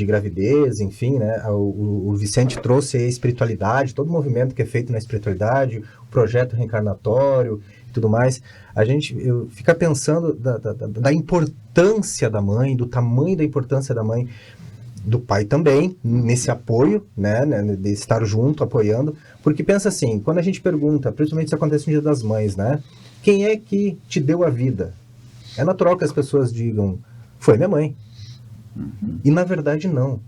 Speaker 5: gravidez, enfim, né? O Vicente trouxe a espiritualidade, todo o movimento que é feito na espiritualidade, o projeto reencarnatório e tudo mais. A gente fica pensando da importância da mãe, do tamanho da importância da mãe, do pai também, nesse apoio, né, de estar junto, apoiando, porque pensa assim, quando a gente pergunta, principalmente isso acontece no Dia das Mães, né, quem é que te deu a vida? É natural que as pessoas digam, foi minha mãe. E na verdade não.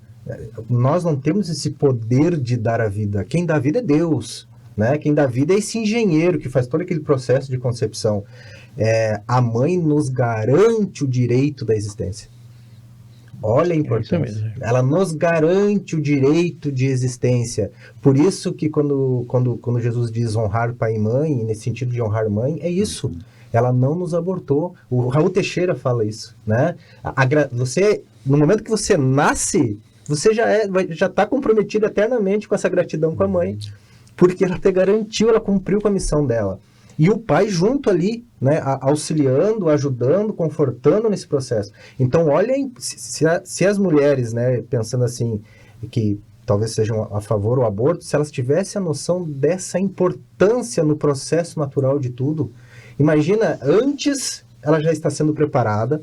Speaker 5: Nós não temos esse poder de dar a vida. Quem dá a vida é Deus, né? Quem dá a vida é esse engenheiro que faz todo aquele processo de concepção. A mãe nos garante o direito da existência. Olha a importância. Ela nos garante o direito de existência. Por isso que quando Jesus diz honrar pai e mãe, nesse sentido de honrar mãe, é isso. Ela não nos abortou. O Raul Teixeira fala isso, né? Você, no momento que você nasce, você já está comprometido eternamente com essa gratidão com a mãe, porque ela te garantiu, ela cumpriu com a missão dela. E o pai junto ali, né, auxiliando, ajudando, confortando nesse processo. Então, olhem, se as mulheres, né, pensando assim, que talvez sejam a favor do aborto, se elas tivessem a noção dessa importância no processo natural de tudo, imagina, antes ela já está sendo preparada,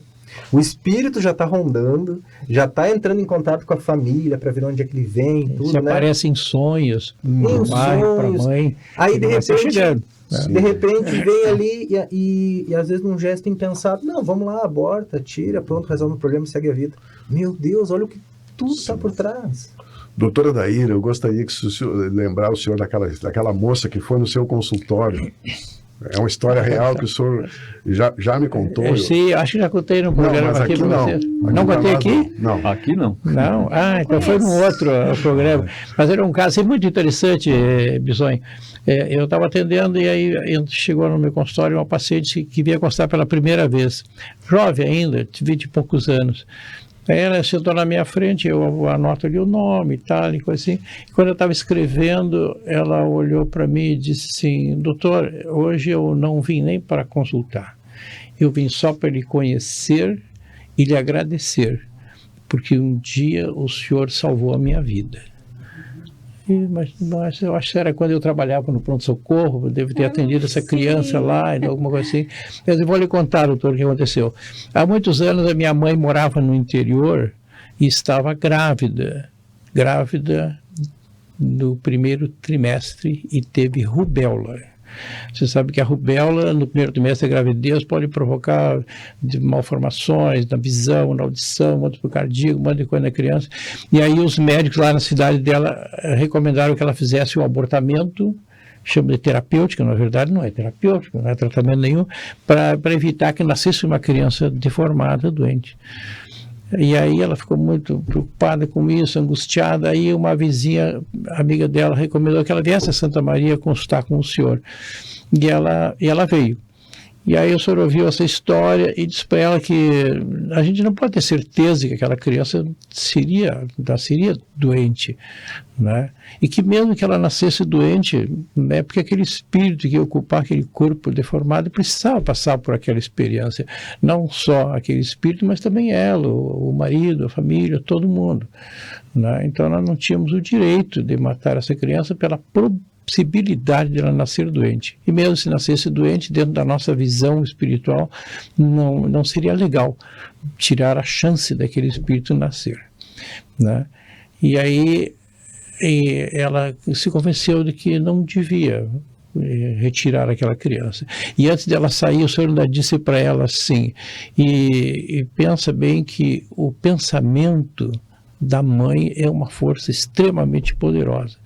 Speaker 5: o espírito já está rondando, já está entrando em contato com a família para ver onde é que ele vem, tudo,
Speaker 6: se aparece em sonhos,
Speaker 5: em
Speaker 6: pai, para mãe,
Speaker 5: aí de repente
Speaker 6: Sim.
Speaker 5: vem ali e às vezes num gesto impensado, não, vamos lá, aborta, tira, pronto, resolve o problema e segue a vida. Meu Deus, olha o que tudo está por trás.
Speaker 3: Doutora Daíra, eu gostaria que o senhor lembrar o senhor daquela moça que foi no seu consultório. É uma história real que o senhor já me contou.
Speaker 6: Sim, acho que já contei no programa.
Speaker 3: Mas aqui não.
Speaker 6: Não contei aqui?
Speaker 3: Não.
Speaker 2: Aqui não.
Speaker 6: Não? Ah, então foi num outro programa. Mas era um caso muito interessante, Bisonho. Eu estava atendendo e aí chegou no meu consultório uma paciente que vinha constar pela primeira vez. Jovem ainda, de 20 e poucos anos. Aí ela sentou na minha frente, eu anoto ali o nome e tal, e coisa assim. E quando eu estava escrevendo, ela olhou para mim e disse assim, doutor, hoje eu não vim nem para consultar. Eu vim só para lhe conhecer e lhe agradecer, porque um dia o senhor salvou a minha vida. Mas eu acho que era quando eu trabalhava no pronto-socorro, devo ter atendido essa criança lá, alguma coisa assim. Eu vou lhe contar, doutor, o que aconteceu. Há muitos anos a minha mãe morava no interior e estava grávida no primeiro trimestre e teve rubéola. Você sabe que a rubéola, no primeiro trimestre da gravidez, pode provocar malformações na visão, na audição, músculo cardíaco, um monte de coisa na criança. E aí os médicos lá na cidade dela recomendaram que ela fizesse o abortamento, chama de terapêutica, na verdade não é terapêutica, não é tratamento nenhum, para evitar que nascesse uma criança deformada, doente. E aí ela ficou muito preocupada com isso, angustiada. Aí uma vizinha, amiga dela, recomendou que ela viesse a Santa Maria consultar com o senhor. E ela veio. E aí o senhor ouviu essa história e disse para ela que a gente não pode ter certeza que aquela criança nasceria doente, né? E que mesmo que ela nascesse doente, né, porque aquele espírito que ia ocupar aquele corpo deformado precisava passar por aquela experiência. Não só aquele espírito, mas também ela, o marido, a família, todo mundo, né? Então nós não tínhamos o direito de matar essa criança pela possibilidade de ela nascer doente. E mesmo se nascesse doente, dentro da nossa visão espiritual, não seria legal tirar a chance daquele espírito nascer, né? E aí ela se convenceu de que não devia retirar aquela criança. E antes dela sair, o senhor ainda disse para ela assim, e pensa bem que o pensamento da mãe é uma força extremamente poderosa.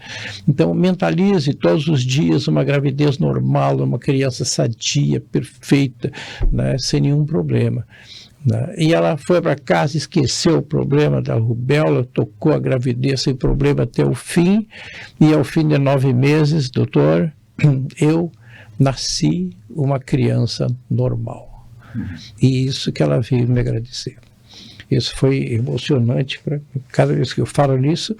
Speaker 6: Então, mentalize todos os dias uma gravidez normal, uma criança sadia, perfeita, né, sem nenhum problema, né? E ela foi para casa, esqueceu o problema da rubéola, tocou a gravidez sem problema até o fim, e ao fim de 9 meses, doutor, eu nasci uma criança normal. E isso que ela veio me agradecer. Isso foi emocionante. Cada vez que eu falo nisso,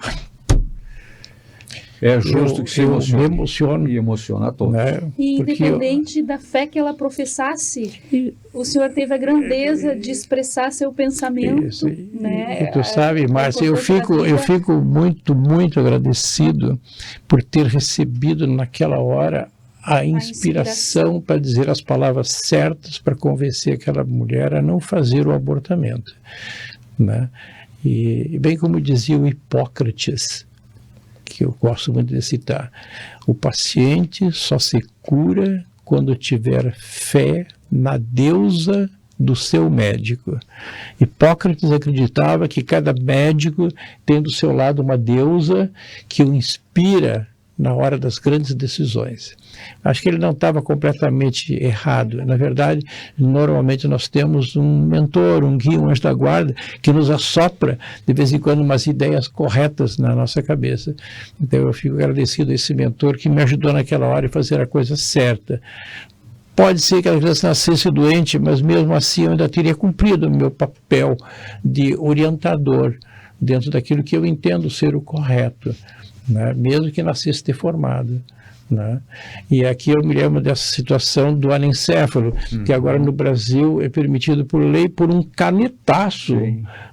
Speaker 2: é justo que se
Speaker 6: me emociono.
Speaker 2: E emociona a todos.
Speaker 6: Né?
Speaker 4: E independente da fé que ela professasse, o senhor teve a grandeza de expressar seu pensamento.
Speaker 6: Isso.
Speaker 4: Né?
Speaker 6: E tu sabe, Márcia, eu fico muito, muito agradecido por ter recebido naquela hora a inspiração para dizer as palavras certas para convencer aquela mulher a não fazer o abortamento, né? E bem como dizia o Hipócrates, que eu gosto muito de citar, o paciente só se cura quando tiver fé na deusa do seu médico. Hipócrates acreditava que cada médico tem do seu lado uma deusa que o inspira na hora das grandes decisões. Acho que ele não estava completamente errado. Na verdade, normalmente nós temos um mentor, um guia, um anjo da guarda, que nos assopra de vez em quando umas ideias corretas na nossa cabeça. Então eu fico agradecido a esse mentor que me ajudou naquela hora a fazer a coisa certa. Pode ser que a criança nascesse doente, mas mesmo assim eu ainda teria cumprido o meu papel de orientador dentro daquilo que eu entendo ser o correto, né? Mesmo que nascesse deformado, né? E aqui eu me lembro dessa situação do anencéfalo, que agora no Brasil é permitido por lei por um canetaço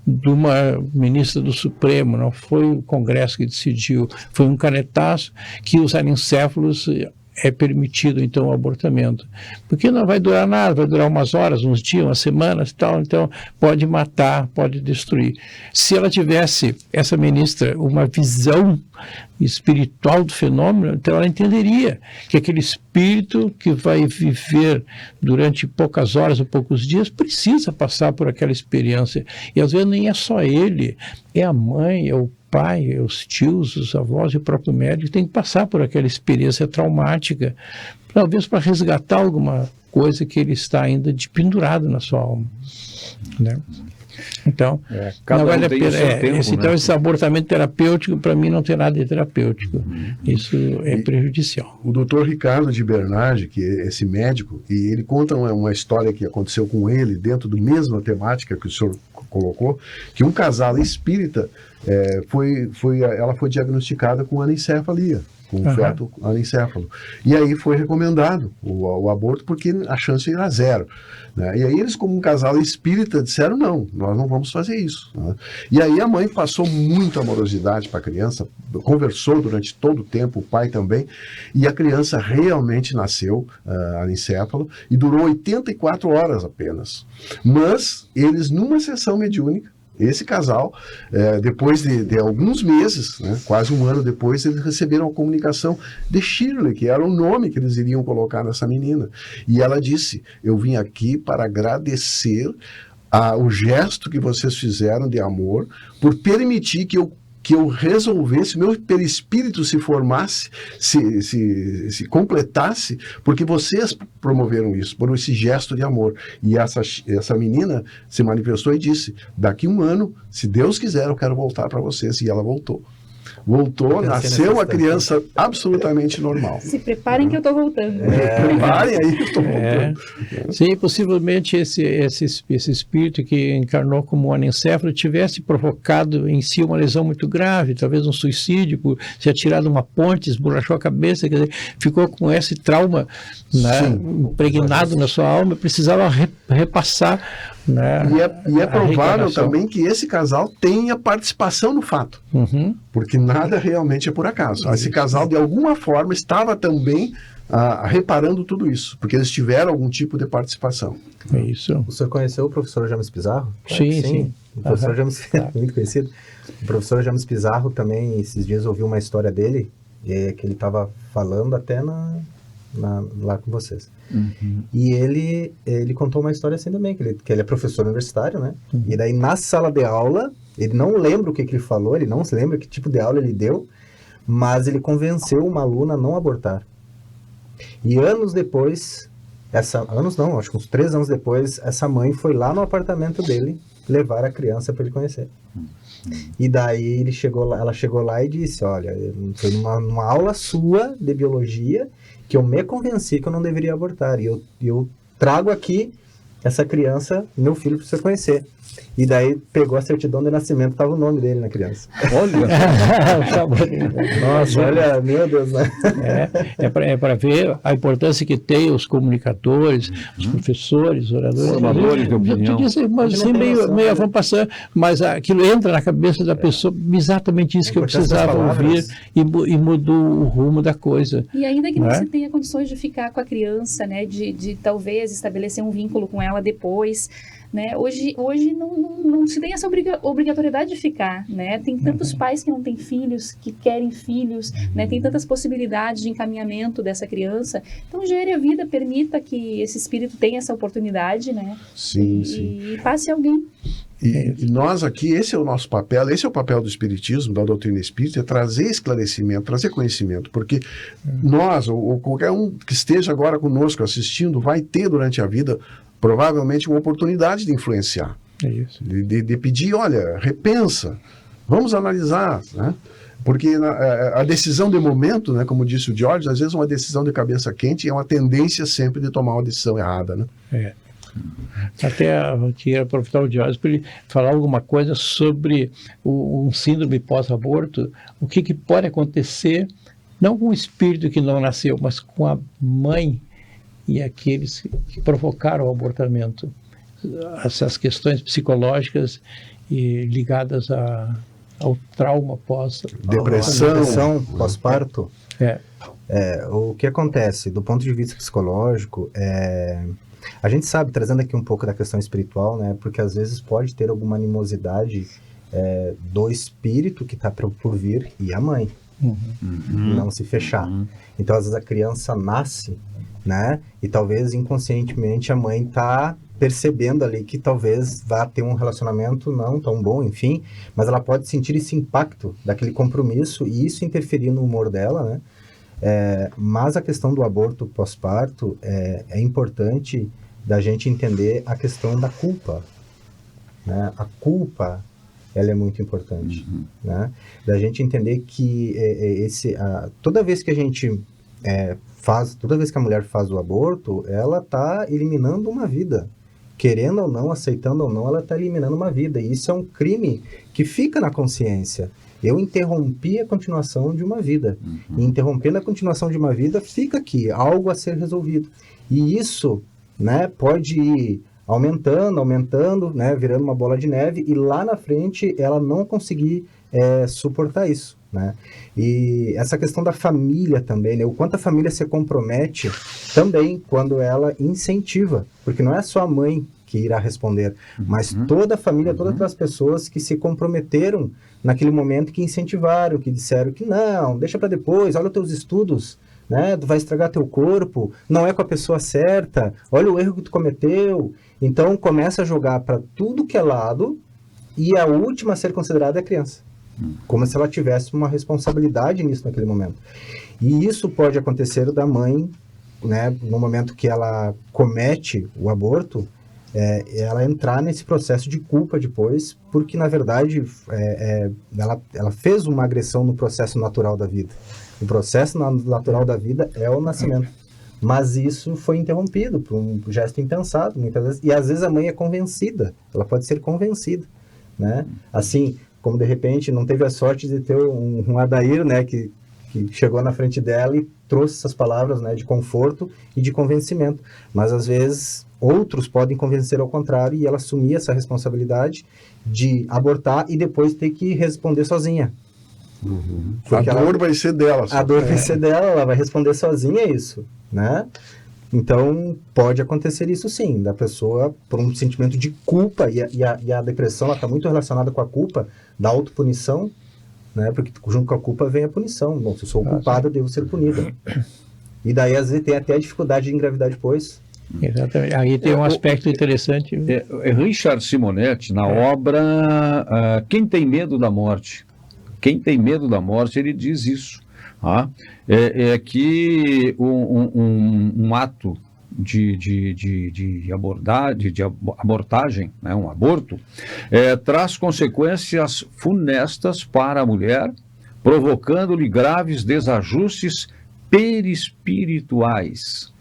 Speaker 6: de uma ministra do Supremo, não foi o Congresso que decidiu, foi um canetaço que os anencéfalos é permitido então o abortamento, porque não vai durar nada, vai durar umas horas, uns dias, umas semanas e tal, então pode matar, pode destruir. Se ela tivesse, essa ministra, uma visão espiritual do fenômeno, então ela entenderia que aquele espírito que vai viver durante poucas horas ou poucos dias precisa passar por aquela experiência, e às vezes nem é só ele, é a mãe, é o pai, os tios, os avós e o próprio médico tem que passar por aquela experiência traumática, talvez para resgatar alguma coisa que ele está ainda pendurado na sua alma, né? Então, não vale a pena. Então, esse abortamento terapêutico, para mim, não tem nada de terapêutico. Isso é prejudicial.
Speaker 3: O doutor Ricardo de Bernardi, que é esse médico, e ele conta uma história que aconteceu com ele, dentro do mesma temática que o senhor colocou, que um casal espírita, ela foi diagnosticada com anencefalia, com feto anencéfalo. E aí foi recomendado o aborto, porque a chance era zero, né? E aí eles, como um casal espírita, disseram, não, nós não vamos fazer isso, né? E aí a mãe passou muita amorosidade para a criança, conversou durante todo o tempo, o pai também, e a criança realmente nasceu anencéfalo, e durou 84 horas apenas. Mas eles, numa sessão mediúnica, esse casal, depois de alguns meses, né, quase um ano depois, eles receberam a comunicação de Shirley, que era o nome que eles iriam colocar nessa menina. E ela disse, eu vim aqui para agradecer o gesto que vocês fizeram de amor, por permitir que eu resolvesse, meu perispírito se formasse, se completasse, porque vocês promoveram isso, por esse gesto de amor. E essa menina se manifestou e disse, daqui um ano, se Deus quiser, eu quero voltar para vocês. E ela voltou. Nasceu a criança absolutamente normal.
Speaker 4: Se preparem que eu estou voltando.
Speaker 3: Preparem aí que eu estou voltando.
Speaker 6: Sim, possivelmente esse espírito que encarnou como um anencéfalo tivesse provocado em si uma lesão muito grave, talvez um suicídio, por ser atirado uma ponte, esborrachou a cabeça, quer dizer, ficou com esse trauma, né, impregnado na sua alma, precisava repassar. Né,
Speaker 3: e é provável também que esse casal tenha participação no fato, porque nada realmente é por acaso. Esse casal, de alguma forma, estava também reparando tudo isso, porque eles tiveram algum tipo de participação.
Speaker 6: É isso.
Speaker 5: O senhor conheceu o professor James Pizarro?
Speaker 6: Sim.
Speaker 5: O professor James, muito conhecido. O professor James Pizarro também, esses dias, ouviu uma história dele, que ele estava falando até lá com vocês. E ele contou uma história assim também, que ele é professor universitário, né? E daí, na sala de aula, ele não lembra o que ele falou, ele não se lembra que tipo de aula ele deu, mas ele convenceu uma aluna a não abortar. E anos depois, acho que uns 3 anos depois, essa mãe foi lá no apartamento dele levar a criança para ele conhecer. E daí ela chegou lá e disse, olha, foi numa aula sua de biologia que eu me convenci que eu não deveria abortar. E eu trago aqui essa criança, meu filho, para você conhecer. E daí pegou a certidão de nascimento, estava o nome dele na criança.
Speaker 6: Olha!
Speaker 5: Nossa, olha, meu Deus, né?
Speaker 6: É para ver a importância que tem os comunicadores, os professores, oradores.
Speaker 2: Formadores de opinião.
Speaker 6: Mas assim, meio vão passando, mas aquilo entra na cabeça da pessoa, exatamente isso que eu precisava ouvir, e mudou o rumo da coisa.
Speaker 4: E ainda que não se tenha condições de ficar com a criança, né, de talvez estabelecer um vínculo com ela depois, né? Hoje não se tem essa obrigatoriedade de ficar, né? Tem tantos pais que não têm filhos, que querem filhos, né? Tem tantas possibilidades de encaminhamento dessa criança. Então, gere a vida, permita que esse espírito tenha essa oportunidade, né?
Speaker 3: Sim.
Speaker 4: E passe alguém.
Speaker 3: E nós aqui, esse é o nosso papel, esse é o papel do espiritismo, da doutrina espírita, é trazer esclarecimento, trazer conhecimento, porque nós, ou qualquer um que esteja agora conosco assistindo, vai ter durante a vida provavelmente uma oportunidade de influenciar.
Speaker 6: É isso.
Speaker 3: De pedir, olha, repensa, vamos analisar, né? Porque a decisão de momento, né, como disse o George, às vezes uma decisão de cabeça quente é uma tendência sempre de tomar uma decisão errada, né?
Speaker 6: Até queria aproveitar o George para ele falar alguma coisa sobre um síndrome pós-aborto, o que pode acontecer não com o espírito que não nasceu, mas com a mãe e aqueles que provocaram o abortamento. Essas questões psicológicas e ligadas ao trauma
Speaker 3: Depressão
Speaker 5: pós-parto. O que acontece, do ponto de vista psicológico, a gente sabe, trazendo aqui um pouco da questão espiritual, né, porque às vezes pode ter alguma animosidade do espírito que está por vir e a mãe. Não se fechar. Então, às vezes a criança nasce, né, e talvez inconscientemente a mãe está percebendo ali que talvez vá ter um relacionamento não tão bom, enfim, mas ela pode sentir esse impacto daquele compromisso e isso interferir no humor dela, né? Mas a questão do aborto pós-parto é importante da gente entender a questão da culpa, né? A culpa, ela é muito importante, né? Da gente entender que toda vez que a gente toda vez que a mulher faz o aborto, ela está eliminando uma vida. Querendo ou não, aceitando ou não, ela está eliminando uma vida. E isso é um crime que fica na consciência. Eu interrompi a continuação de uma vida. E interrompendo a continuação de uma vida, fica aqui, algo a ser resolvido. E isso, né, pode ir aumentando, né, virando uma bola de neve, e lá na frente ela não conseguir suportar isso, né? E essa questão da família também, né, o quanto a família se compromete também quando ela incentiva, porque não é só a mãe que irá responder, mas toda a família, todas aquelas pessoas que se comprometeram naquele momento, que incentivaram, que disseram que não, deixa para depois, olha os teus estudos, né, tu vai estragar teu corpo, não é com a pessoa certa, olha o erro que tu cometeu. Então começa a jogar para tudo que é lado, e a última a ser considerada é a criança, como se ela tivesse uma responsabilidade nisso naquele momento. E isso pode acontecer da mãe, né, no momento que ela comete o aborto, ela entrar nesse processo de culpa depois, porque na verdade ela fez uma agressão no processo natural da vida. O processo natural da vida é o nascimento. Mas isso foi interrompido por um gesto impensado, muitas vezes. E às vezes a mãe é convencida, ela pode ser convencida, né? Assim, como de repente não teve a sorte de ter um Adair, né, que chegou na frente dela e trouxe essas palavras, né, de conforto e de convencimento. Mas às vezes outros podem convencer ao contrário e ela assumir essa responsabilidade de abortar e depois ter que responder sozinha.
Speaker 3: A dor vai ser dela.
Speaker 5: A dor vai ser dela, ela vai responder sozinha isso, né? Então, pode acontecer isso sim, da pessoa por um sentimento de culpa, e a depressão está muito relacionada com a culpa, da autopunição, né? Porque junto com a culpa vem a punição. Bom, se eu sou culpado, eu devo ser punido. E daí, às vezes, tem até a dificuldade de engravidar depois.
Speaker 6: Exatamente. Aí tem um aspecto interessante.
Speaker 2: Richard Simonetti, na obra Quem Tem Medo da Morte? Quem tem medo da morte, ele diz isso. Que um ato de abortagem, né, um aborto, traz consequências funestas para a mulher, provocando-lhe graves desajustes perispirituais.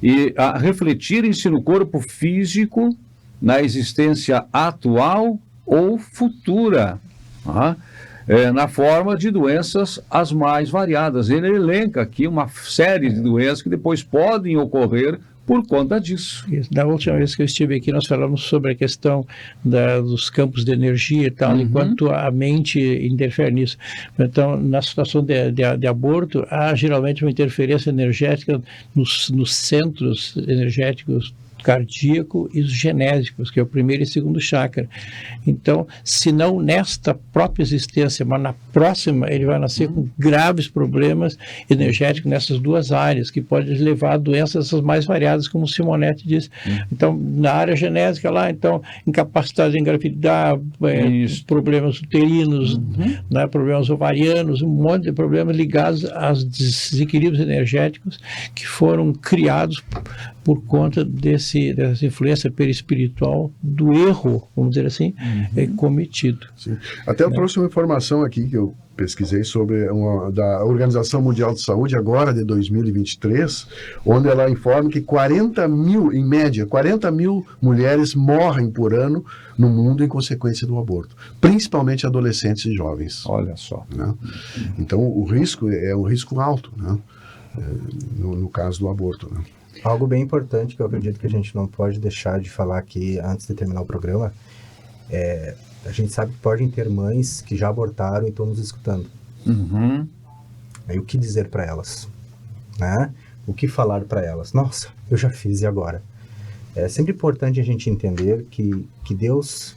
Speaker 2: E a refletirem-se no corpo físico, na existência atual ou futura, na forma de doenças as mais variadas. Ele elenca aqui uma série de doenças que depois podem ocorrer por conta disso.
Speaker 6: Da última vez que eu estive aqui, nós falamos sobre a questão dos campos de energia e tal, enquanto a mente interfere nisso. Então, na situação de aborto, há geralmente uma interferência energética nos centros energéticos cardíaco e os genésicos, que é o primeiro e segundo chakra. Então, se não nesta própria existência, mas na próxima, ele vai nascer com graves problemas energéticos nessas duas áreas, que pode levar a doenças mais variadas, como o Simonetti disse. Então, na área genésica lá, então, incapacidade de engravidar, problemas uterinos, né, problemas ovarianos, um monte de problemas ligados aos desequilíbrios energéticos que foram criados por conta dessa influência perispiritual do erro, vamos dizer assim, cometido.
Speaker 3: Sim. Até eu trouxe uma informação aqui que eu pesquisei sobre da Organização Mundial de Saúde, agora de 2023, onde ela informa que 40 mil, em média, 40 mil mulheres morrem por ano no mundo em consequência do aborto, principalmente adolescentes e jovens.
Speaker 2: Olha só.
Speaker 3: Né? Então, o risco é um risco alto, né? No caso do aborto. Né?
Speaker 5: Algo bem importante que eu acredito que a gente não pode deixar de falar aqui antes de terminar o programa a gente sabe que podem ter mães que já abortaram e estão nos escutando. Aí o que dizer para elas? Né? O que falar para elas? Nossa, eu já fiz, e agora? É sempre importante a gente entender que Deus,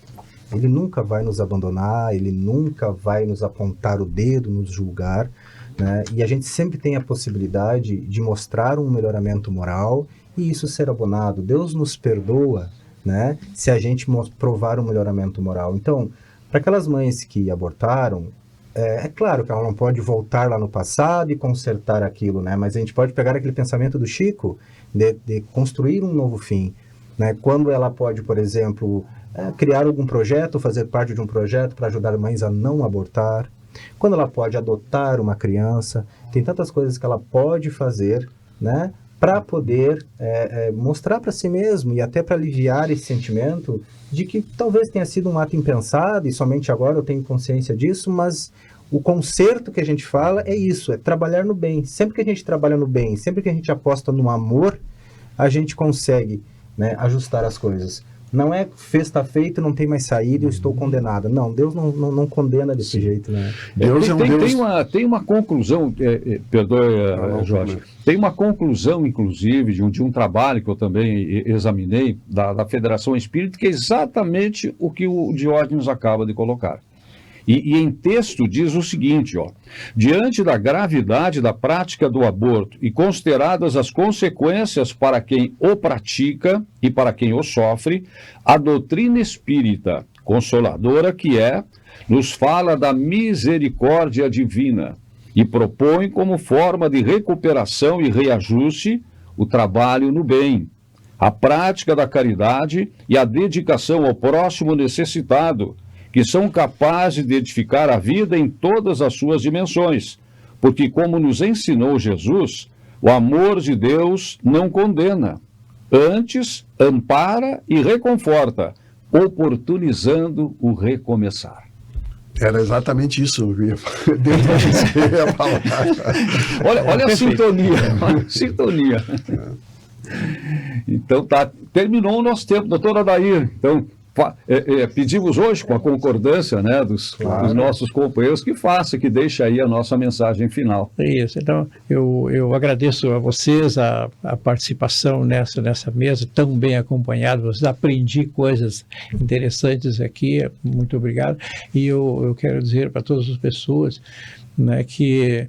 Speaker 5: Ele nunca vai nos abandonar, Ele nunca vai nos apontar o dedo, nos julgar, né? E a gente sempre tem a possibilidade de mostrar um melhoramento moral e isso ser abonado. Deus nos perdoa, né, se a gente provar um melhoramento moral. Então, para aquelas mães que abortaram, é claro que ela não pode voltar lá no passado e consertar aquilo, né, mas a gente pode pegar aquele pensamento do Chico de construir um novo fim, né, quando ela pode, por exemplo, criar algum projeto, fazer parte de um projeto para ajudar mães a não abortar, quando ela pode adotar uma criança, tem tantas coisas que ela pode fazer, né, para poder mostrar para si mesmo e até para aliviar esse sentimento de que talvez tenha sido um ato impensado e somente agora eu tenho consciência disso, mas o conserto que a gente fala é isso, é trabalhar no bem. Sempre que a gente trabalha no bem, sempre que a gente aposta no amor, a gente consegue, né, ajustar as coisas. Não é está feito, não tem mais saída, eu estou condenada. Não, Deus não condena desse jeito, né?
Speaker 3: Deus
Speaker 2: tem uma conclusão, perdoe, Jorge, tem uma conclusão, inclusive, de um trabalho que eu também examinei, da Federação Espírita, que é exatamente o que o Diógenes acaba de colocar. E em texto diz o seguinte, diante da gravidade da prática do aborto e consideradas as consequências para quem o pratica e para quem o sofre, a doutrina espírita consoladora que nos fala da misericórdia divina e propõe como forma de recuperação e reajuste o trabalho no bem, a prática da caridade e a dedicação ao próximo necessitado, que são capazes de edificar a vida em todas as suas dimensões, porque, como nos ensinou Jesus, o amor de Deus não condena, antes ampara e reconforta, oportunizando o recomeçar.
Speaker 3: Era exatamente isso, eu ia falar.
Speaker 2: Olha a sintonia, Então, terminou o nosso tempo, doutora Adair. Então, pedimos hoje, com a concordância, né, dos nossos companheiros, que deixe aí a nossa mensagem final.
Speaker 6: Isso, então eu agradeço a vocês a participação nessa mesa, tão bem acompanhado, aprendi coisas interessantes aqui, muito obrigado, e eu quero dizer para todas as pessoas, né, que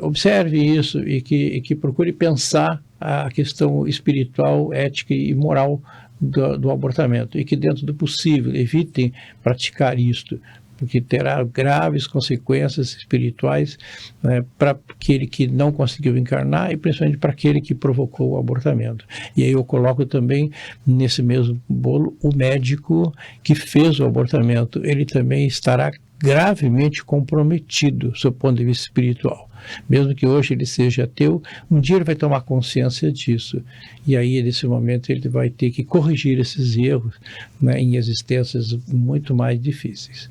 Speaker 6: observe isso e que procure pensar a questão espiritual, ética e moral do abortamento, e que dentro do possível evitem praticar isto, porque terá graves consequências espirituais, né, para aquele que não conseguiu encarnar e principalmente para aquele que provocou o abortamento. E aí eu coloco também nesse mesmo bolo o médico que fez o abortamento, ele também estará gravemente comprometido do seu ponto de vista espiritual. Mesmo que hoje ele seja ateu, um dia ele vai tomar consciência disso. E aí, nesse momento, ele vai ter que corrigir esses erros, né, em existências muito mais difíceis.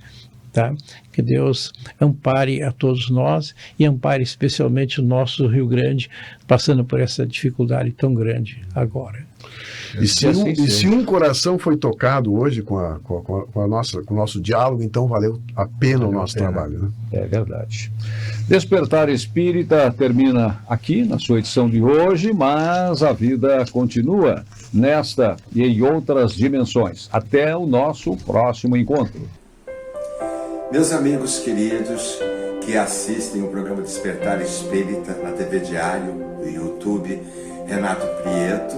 Speaker 6: Tá? Que Deus ampare a todos nós e ampare especialmente o nosso Rio Grande, passando por essa dificuldade tão grande agora.
Speaker 3: E se um coração foi tocado hoje com o nosso diálogo, então valeu a pena o nosso trabalho. Né?
Speaker 2: É verdade. Despertar Espírita termina aqui na sua edição de hoje, mas a vida continua nesta e em outras dimensões. Até o nosso próximo encontro.
Speaker 10: Meus amigos queridos que assistem o programa Despertar Espírita na TV Diário, no YouTube, Renato Prieto,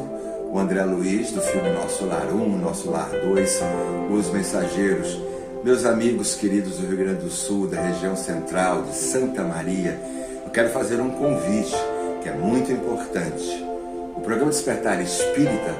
Speaker 10: o André Luiz do filme Nosso Lar 1, Nosso Lar 2, Os Mensageiros, meus amigos queridos do Rio Grande do Sul, da região central, de Santa Maria, eu quero fazer um convite que é muito importante. O programa Despertar Espírita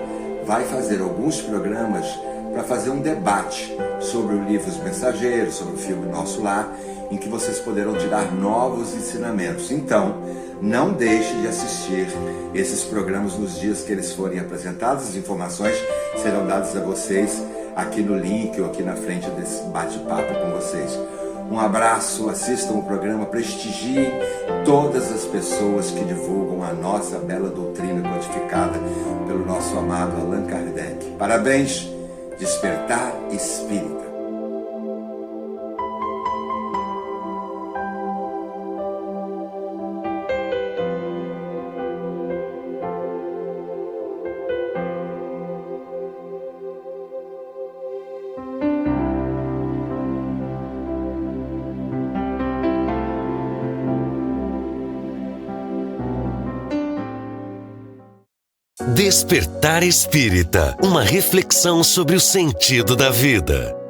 Speaker 10: vai fazer alguns programas para fazer um debate sobre o livro Os Mensageiros, sobre o filme Nosso Lar, em que vocês poderão tirar novos ensinamentos. Então, não deixe de assistir esses programas nos dias que eles forem apresentados. As informações serão dadas a vocês aqui no link ou aqui na frente desse bate-papo com vocês. Um abraço, assistam o programa, prestigiem todas as pessoas que divulgam a nossa bela doutrina codificada pelo nosso amado Allan Kardec. Parabéns, Despertar Espírita.
Speaker 1: Despertar Espírita, uma reflexão sobre o sentido da vida.